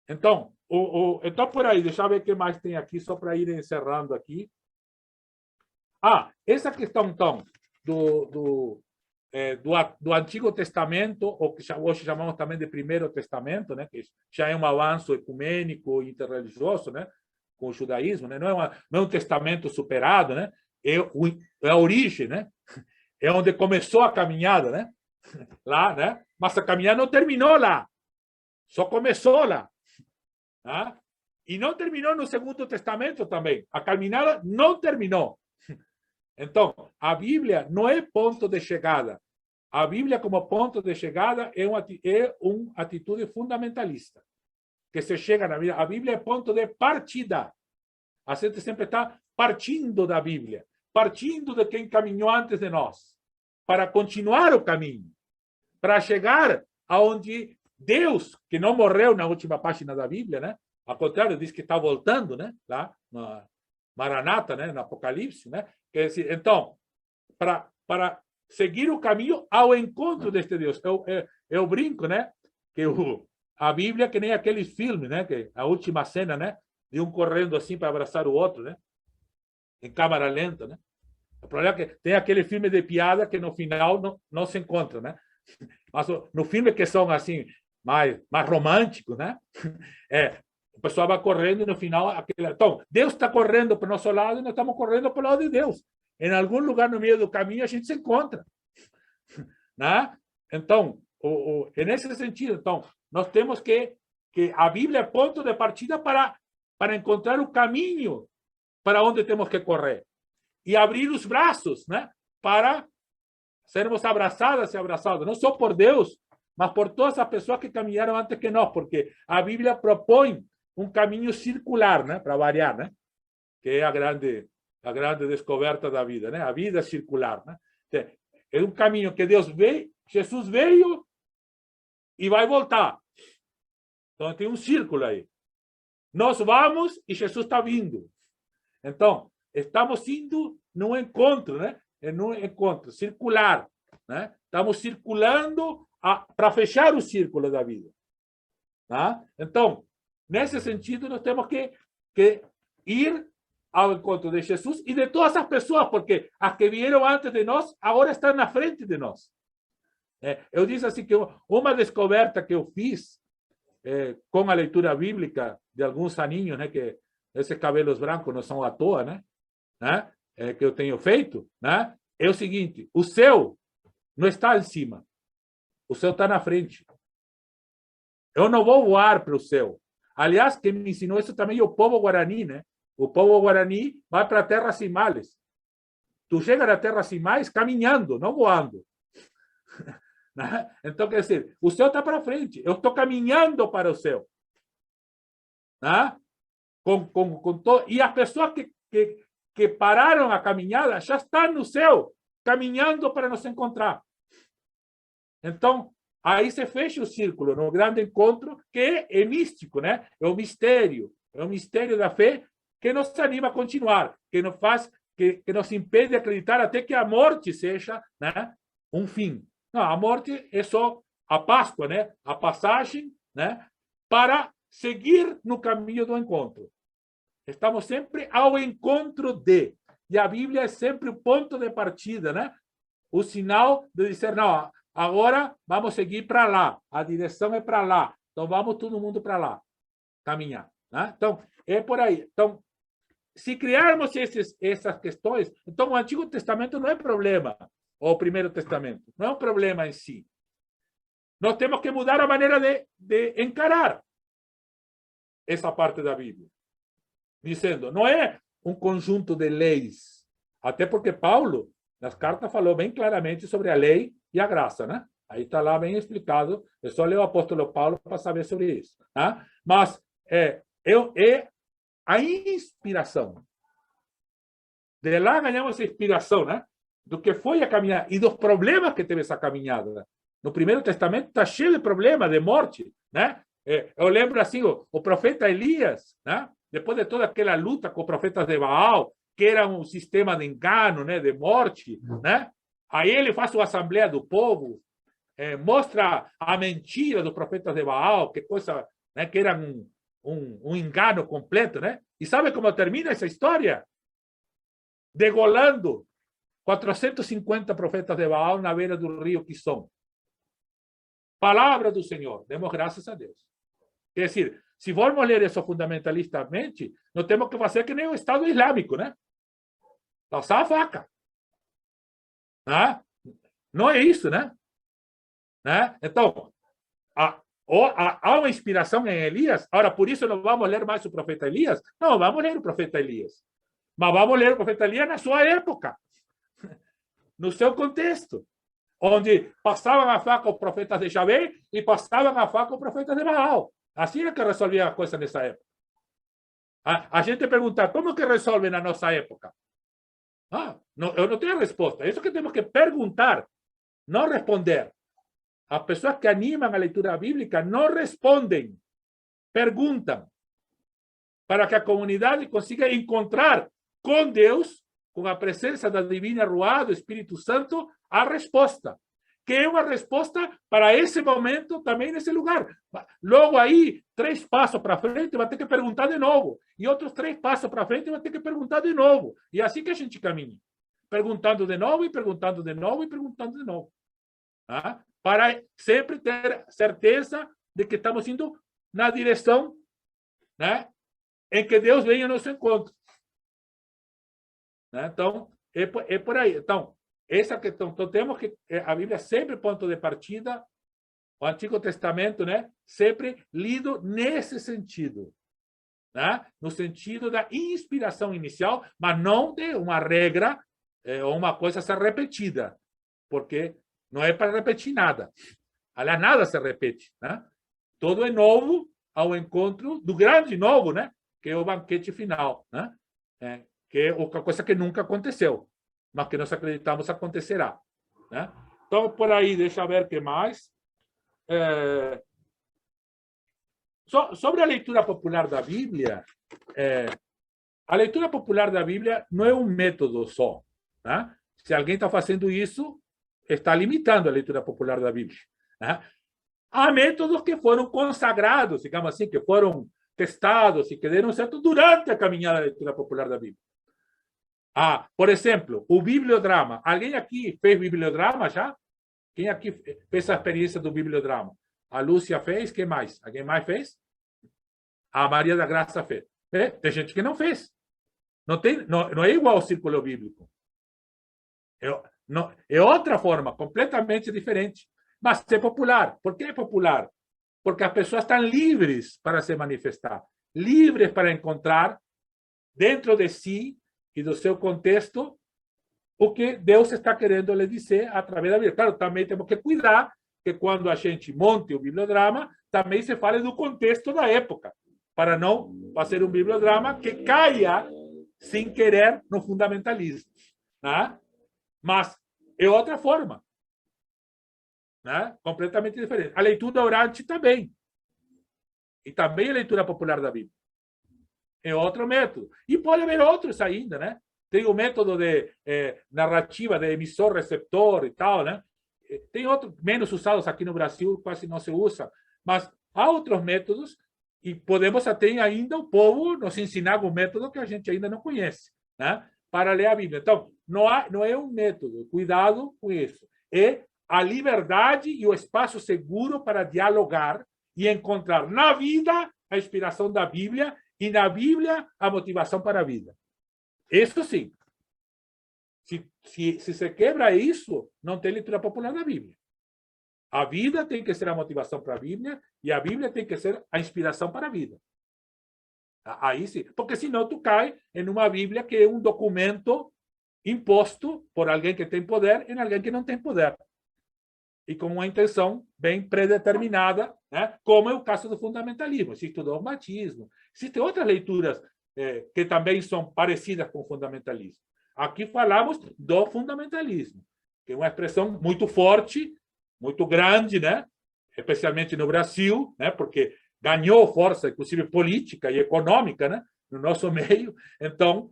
Então, então, por aí, deixa eu ver o que mais tem aqui, só para ir encerrando aqui. Essa questão, então, do Antigo Testamento, ou que hoje chamamos também de Primeiro Testamento, né, que já é um avanço ecumênico e interreligioso, né, com o judaísmo, né, não é um testamento superado, né, é a origem, né, é onde começou a caminhada, né, lá, né, mas a caminhada não terminou lá, só começou lá, né, e não terminou no Segundo Testamento também, a caminhada não terminou. Então, a Bíblia não é ponto de chegada. A Bíblia, como ponto de chegada, é uma atitude fundamentalista. Que se chega na Bíblia. A Bíblia é ponto de partida. A gente sempre está partindo da Bíblia, partindo de quem caminhou antes de nós, para continuar o caminho, para chegar aonde Deus, que não morreu na última página da Bíblia, né? Ao contrário, diz que está voltando, né? Lá na Maranata, né? No Apocalipse, né? Quer dizer, então, para seguir o caminho ao encontro deste Deus. Eu brinco, né? Que a Bíblia, que nem aquele filme, né? Que a última cena, né? De um correndo assim para abraçar o outro, né? Em câmera lenta, né? O problema é que tem aquele filme de piada que no final não se encontra, né? Mas no filme que são assim mais românticos, né? O pessoal vai correndo e no final... Então, Deus está correndo para o nosso lado e nós estamos correndo para o lado de Deus. Em algum lugar no meio do caminho a gente se encontra. Né? Então, é nesse sentido. Então, nós temos que a Bíblia é ponto de partida para encontrar o caminho para onde temos que correr. E abrir os braços, né? Para sermos abraçadas e abraçados. Não só por Deus, mas por todas as pessoas que caminharam antes que nós. Porque a Bíblia propõe um caminho circular, né, para variar, né, que é a grande descoberta da vida, né, a vida circular, né, é um caminho que Deus veio, Jesus veio e vai voltar, então tem um círculo aí, nós vamos e Jesus está vindo. Então, estamos indo num encontro, né? Num encontro circular, né? Estamos circulando para fechar o círculo da vida. Tá? Então, nesse sentido, nós temos que ir ao encontro de Jesus e de todas as pessoas, porque as que vieram antes de nós, agora estão na frente de nós. Eu disse assim que uma descoberta que eu fiz com a leitura bíblica de alguns aninhos, né, que esses cabelos brancos não são à toa, né, que eu tenho feito, né, é o seguinte: o céu não está em cima, o céu está na frente. Eu não vou voar para o céu. Aliás, quem me ensinou isso também é o povo guarani, né? O povo guarani vai para a terra sem males. Tu chega na terra sem males caminhando, não voando. Então, quer dizer, o céu está para frente. Eu estou caminhando para o céu. E as pessoas que pararam a caminhada já estão no céu, caminhando para nos encontrar. Então, aí se fecha o círculo no grande encontro, que é místico, né? É o mistério da fé que nos anima a continuar, que nos faz, que nos impede de acreditar até que a morte seja, né, um fim. Não, a morte é só a Páscoa, né? A passagem, né, para seguir no caminho do encontro. Estamos sempre ao encontro de. E a Bíblia é sempre o ponto de partida, né? O sinal de dizer, não, agora vamos seguir para lá. A direção é para lá. Então, vamos todo mundo para lá. Caminhar. Né? Então, é por aí. Então, se criarmos essas questões, então o Antigo Testamento não é problema, ou o Primeiro Testamento, não é um problema em si. Nós temos que mudar a maneira de encarar essa parte da Bíblia. Dizendo, não é um conjunto de leis, até porque Paulo, nas cartas, falou bem claramente sobre a lei e a graça, né? Aí está lá bem explicado, é só ler o apóstolo Paulo para saber sobre isso. Né? Mas é a inspiração. De lá ganhamos a inspiração, né? Do que foi a caminhada e dos problemas que teve essa caminhada. No Primeiro Testamento está cheio de problemas, de morte, né? Eu lembro assim, o profeta Elias, né? Depois de toda aquela luta com os profetas de Baal, que era um sistema de engano, né? De morte, né? Aí ele faz uma assembleia do povo, mostra a mentira dos profetas de Baal, que coisa, né? Que era um engano completo, né? E sabe como termina essa história? Degolando 450 profetas de Baal na beira do rio Quizon. Palavra do Senhor. Demos graças a Deus. Quer dizer, se formos ler isso fundamentalistamente, nós temos que fazer que nem o Estado Islâmico, né? Passar a faca. Não é isso, né? Então, há uma inspiração em Elias. Agora, por isso não vamos ler mais o profeta Elias? Não, vamos ler o profeta Elias. Mas vamos ler o profeta Elias na sua época, no seu contexto, onde passavam a faca os profetas de Javé e passavam a faca os profetas de Baal. Assim é que resolvia a coisa nessa época. A gente pergunta, como que resolve na nossa época? Eu não tenho resposta. É isso que temos que perguntar, não responder. As pessoas que animam a leitura bíblica não respondem, perguntam, para que a comunidade consiga encontrar com Deus, com a presença da divina Ruá, do Espírito Santo, a resposta. Que é uma resposta para esse momento, também nesse lugar. Logo aí, 3 passos para frente, vai ter que perguntar de novo. E outros 3 passos para frente, vai ter que perguntar de novo. E é assim que a gente caminha. Perguntando de novo, e perguntando de novo, e perguntando de novo. Para sempre ter certeza de que estamos indo na direção, né, em que Deus venha ao nosso encontro. Então, é por aí. Então, essa questão, então, temos que a Bíblia é sempre ponto de partida, o Antigo Testamento, né, sempre lido nesse sentido, né, no sentido da inspiração inicial, mas não de uma regra ou uma coisa a ser repetida, porque não é para repetir nada. Aliás, nada se repete, né? Tudo é novo ao encontro do grande novo, né, que é o banquete final, né? Que é uma coisa que nunca aconteceu, mas que nós acreditamos acontecerá, né? Então, por aí, deixa eu ver o que mais. sobre a leitura popular da Bíblia, a leitura popular da Bíblia não é um método só. Né? Se alguém está fazendo isso, está limitando a leitura popular da Bíblia. Né? Há métodos que foram consagrados, digamos assim, que foram testados e que deram certo durante a caminhada da leitura popular da Bíblia. Por exemplo, o bibliodrama. Alguém aqui fez bibliodrama já? Quem aqui fez a experiência do bibliodrama? A Lúcia fez, quem mais? Alguém mais fez? A Maria da Graça fez. Tem gente que não fez. Não é igual ao círculo bíblico. É outra forma, completamente diferente. Mas é popular. Por que é popular? Porque as pessoas estão livres para se manifestar, livres para encontrar dentro de si e do seu contexto o que Deus está querendo lhe dizer através da Bíblia. Claro, também temos que cuidar que quando a gente monte o bibliodrama, também se fale do contexto da época, para não fazer um bibliodrama que caia sem querer no fundamentalismo. Né? Mas é outra forma. Né? Completamente diferente. A leitura orante também. E também a leitura popular da Bíblia. É outro método. E pode haver outros ainda, né? Tem o método de narrativa de emissor-receptor e tal, né? Tem outros menos usados aqui no Brasil, quase não se usa, mas há outros métodos e podemos até ainda o povo nos ensinar algum método que a gente ainda não conhece, né? Para ler a Bíblia. Então, não é um método, cuidado com isso. É a liberdade e o espaço seguro para dialogar e encontrar na vida a inspiração da Bíblia e na Bíblia a motivação para a vida. Isso sim. Se se quebra isso, não tem leitura popular da Bíblia. A vida tem que ser a motivação para a Bíblia e a Bíblia tem que ser a inspiração para a vida. Aí sim. Porque senão tu cai em uma Bíblia que é um documento imposto por alguém que tem poder em alguém que não tem poder. E com uma intenção bem predeterminada, né? Como é o caso do fundamentalismo. Existe o dogmatismo. Existem outras leituras que também são parecidas com o fundamentalismo. Aqui falamos do fundamentalismo, que é uma expressão muito forte, muito grande, né? Especialmente no Brasil, né? Porque ganhou força, inclusive política e econômica, né? No nosso meio. Então,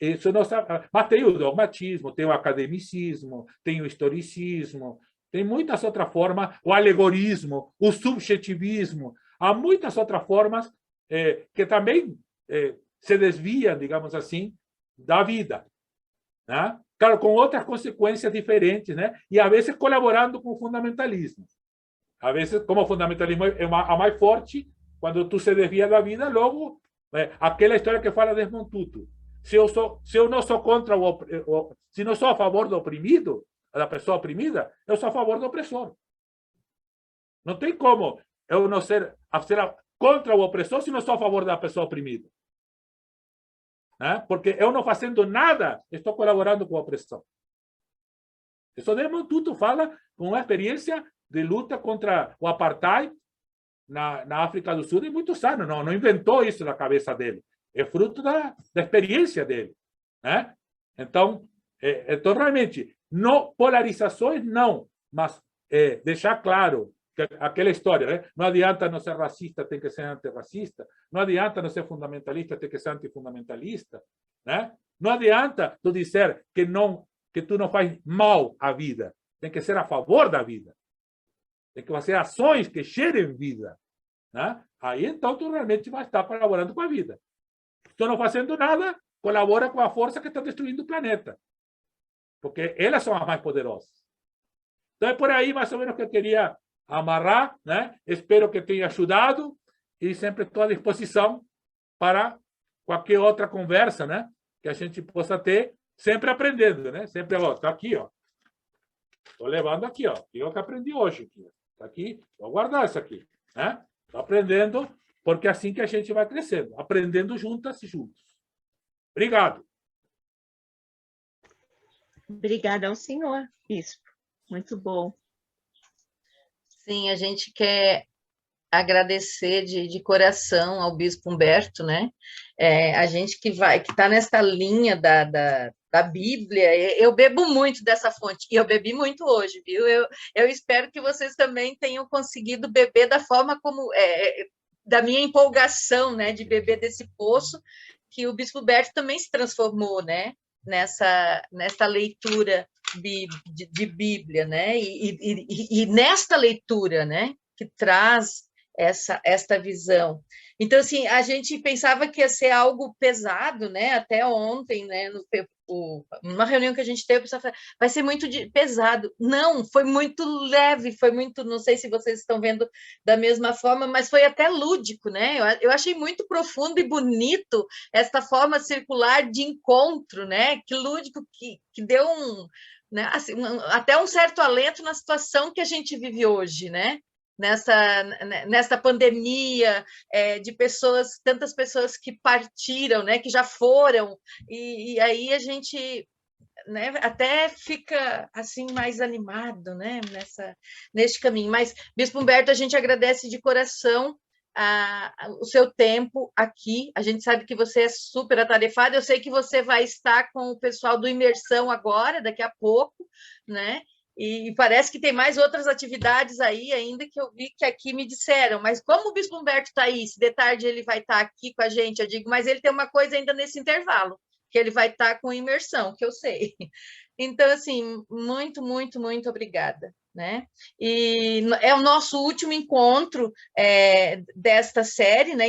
isso não sabe. Mas tem o dogmatismo, tem o academicismo, tem o historicismo, tem muitas outras formas, o alegorismo, o subjetivismo. Há muitas outras formas que também se desviam, digamos assim, da vida. Né? Claro, com outras consequências diferentes, né? E às vezes colaborando com o fundamentalismo. Às vezes, como o fundamentalismo é a mais forte, quando tu se desvia da vida, logo, aquela história que fala Desmond Tutu. Se eu não sou contra se não sou a favor do oprimido, da pessoa oprimida, eu sou a favor do opressor. Não tem como eu não ser contra o opressor se não sou a favor da pessoa oprimida. Porque eu não fazendo nada, estou colaborando com a opressão. Isso Desmond Tutu fala com uma experiência de luta contra o apartheid na África do Sul, e muitos anos. Não inventou isso na cabeça dele. É fruto da experiência dele. Né? Então, realmente, não, polarizações não, mas deixar claro que aquela história, né? Não adianta não ser racista, tem que ser antirracista. Não adianta não ser fundamentalista, tem que ser antifundamentalista. Né? Não adianta tu dizer que tu não faz mal à vida. Tem que ser a favor da vida. Tem que fazer ações que gerem vida. Né? Aí, então, tu realmente vai estar colaborando com a vida. Se tu não fazendo nada, colabora com a força que está destruindo o planeta. Porque elas são as mais poderosas. Então, é por aí, mais ou menos, que eu queria amarrar, né? Espero que tenha ajudado e sempre estou à disposição para qualquer outra conversa, né? Que a gente possa ter, sempre aprendendo, né? Sempre, está aqui, ó. Estou levando aqui, ó. Eu que aprendi hoje. Está aqui, vou guardar isso aqui, né? Estou aprendendo, porque é assim que a gente vai crescendo, aprendendo juntas e juntos. Obrigado. Obrigada ao senhor, bispo. Muito bom. Sim, a gente quer agradecer de coração ao bispo Humberto, né? A gente que está nessa linha da Bíblia, eu bebo muito dessa fonte, e eu bebi muito hoje, viu? Eu espero que vocês também tenham conseguido beber da forma como da minha empolgação, né, de beber desse poço, que o Bispo Humberto também se transformou, né, nessa leitura de Bíblia, né, e nesta leitura, né, que traz esta visão. Então, assim, a gente pensava que ia ser algo pesado, né, até ontem, né, numa reunião que a gente teve, o pessoal falou, vai ser muito pesado. Não, foi muito leve, foi muito, não sei se vocês estão vendo da mesma forma, mas foi até lúdico, né? Eu achei muito profundo e bonito esta forma circular de encontro, né? Que lúdico, que deu né, assim, até um certo alento na situação que a gente vive hoje, né? Nessa pandemia, de pessoas, tantas pessoas que partiram, né, que já foram, e aí a gente, né, até fica assim mais animado, né, neste caminho. Mas, Bispo Humberto, a gente agradece de coração o seu tempo aqui. A gente sabe que você é super atarefado, eu sei que você vai estar com o pessoal do Imersão agora, daqui a pouco, né? E parece que tem mais outras atividades aí ainda que eu vi que aqui me disseram, mas como o Bispo Humberto está aí, se de tarde ele vai estar aqui com a gente, eu digo, mas ele tem uma coisa ainda nesse intervalo, que ele vai estar com imersão, que eu sei. Então, assim, muito, muito, muito obrigada, né? E é o nosso último encontro desta série, né?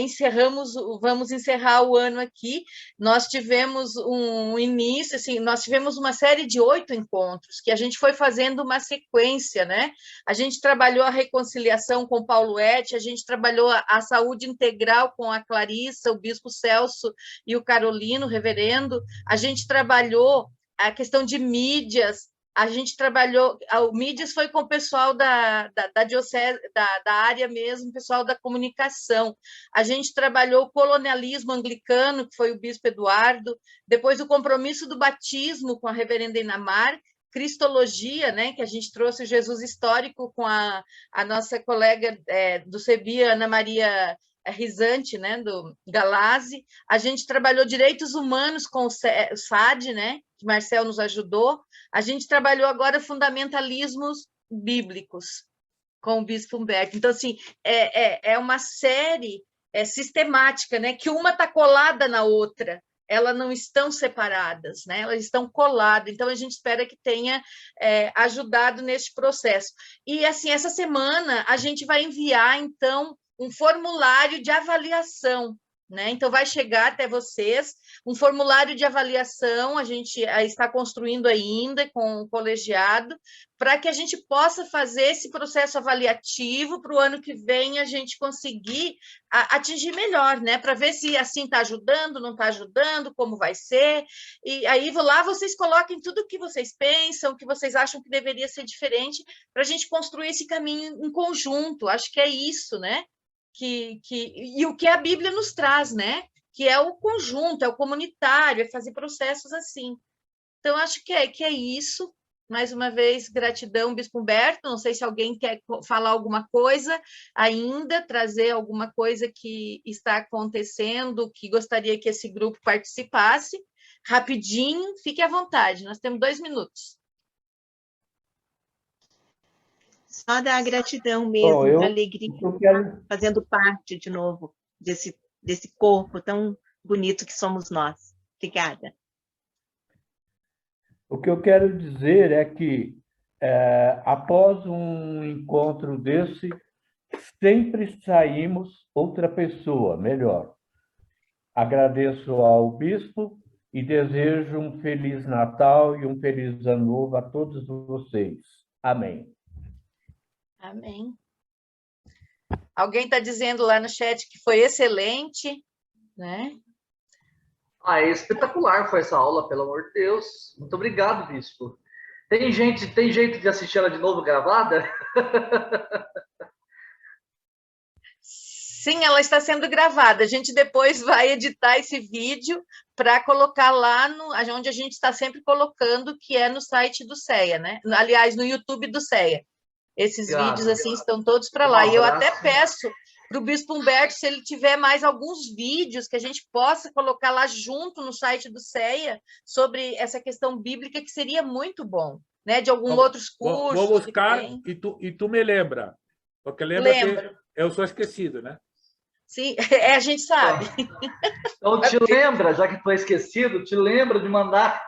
Vamos encerrar o ano aqui. Nós tivemos um início, assim, nós tivemos uma série de 8 encontros que a gente foi fazendo uma sequência, né? A gente trabalhou a reconciliação com Paulo Eti, a gente trabalhou a saúde integral com a Clarissa, o Bispo Celso e o Carolino, reverendo. A gente trabalhou a questão de mídias. A gente trabalhou, o Mídias foi com o pessoal da diocese, da área mesmo, pessoal da comunicação. A gente trabalhou o colonialismo anglicano, que foi o Bispo Eduardo, depois o compromisso do batismo com a reverenda Inamar, cristologia, né, que a gente trouxe o Jesus histórico com a nossa colega do CEBI, Ana Maria Risante, né, do Galazzi. A gente trabalhou direitos humanos com o SAD, né, que Marcel nos ajudou. A gente trabalhou agora fundamentalismos bíblicos com o Bispo Humberto. Então, assim, é uma série sistemática, né, que uma está colada na outra, elas não estão separadas, né, elas estão coladas. Então, a gente espera que tenha ajudado neste processo. E, assim, essa semana a gente vai enviar, então, um formulário de avaliação, né? Então, vai chegar até vocês um formulário de avaliação, a gente está construindo ainda com o colegiado, para que a gente possa fazer esse processo avaliativo para o ano que vem a gente conseguir atingir melhor, né? Para ver se assim está ajudando, não está ajudando, como vai ser. E aí, lá vocês coloquem tudo o que vocês pensam, o que vocês acham que deveria ser diferente, para a gente construir esse caminho em conjunto. Acho que é isso, né? E o que a Bíblia nos traz, né? Que é o conjunto, é o comunitário, é fazer processos assim. Então, acho que é isso. Mais uma vez, gratidão, Bispo Humberto. Não sei se alguém quer falar alguma coisa ainda, trazer alguma coisa que está acontecendo, que gostaria que esse grupo participasse. Rapidinho, fique à vontade, nós temos 2 minutos. Só da gratidão mesmo, da alegria, fazendo parte de novo desse corpo tão bonito que somos nós. Obrigada. O que eu quero dizer é que, após um encontro desse, sempre saímos outra pessoa, melhor. Agradeço ao bispo e desejo um Feliz Natal e um Feliz Ano Novo a todos vocês. Amém. Amém. Alguém está dizendo lá no chat que foi excelente, né? É espetacular foi essa aula, pelo amor de Deus. Muito obrigado, bispo. Tem jeito de assistir ela de novo gravada? Sim, ela está sendo gravada. A gente depois vai editar esse vídeo para colocar lá onde a gente está sempre colocando, que é no site do CEA, né? Aliás, no YouTube do CEA. Esses vídeos assim estão todos para lá. E eu até peço para o Bispo Humberto, se ele tiver mais alguns vídeos que a gente possa colocar lá junto no site do CEA sobre essa questão bíblica, que seria muito bom, né? De alguns outros cursos. Vou buscar e tu me lembra, porque lembra que eu sou esquecido, né? Sim, a gente sabe. Então, te lembra, já que foi esquecido, te lembra de mandar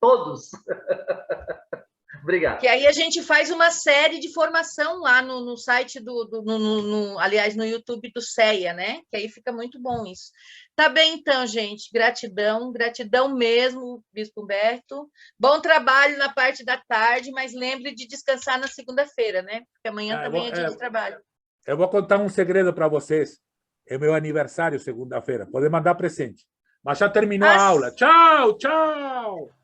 todos. Obrigado. Que aí a gente faz uma série de formação lá no site aliás, no YouTube do CEA, né? Que aí fica muito bom isso. Tá bem, então, gente. Gratidão mesmo, Bispo Humberto. Bom trabalho na parte da tarde, mas lembre de descansar na segunda-feira, né? Porque amanhã também é dia de trabalho. Eu vou contar um segredo para vocês. É meu aniversário segunda-feira. Podem mandar presente. Mas já terminou a aula. Tchau, tchau!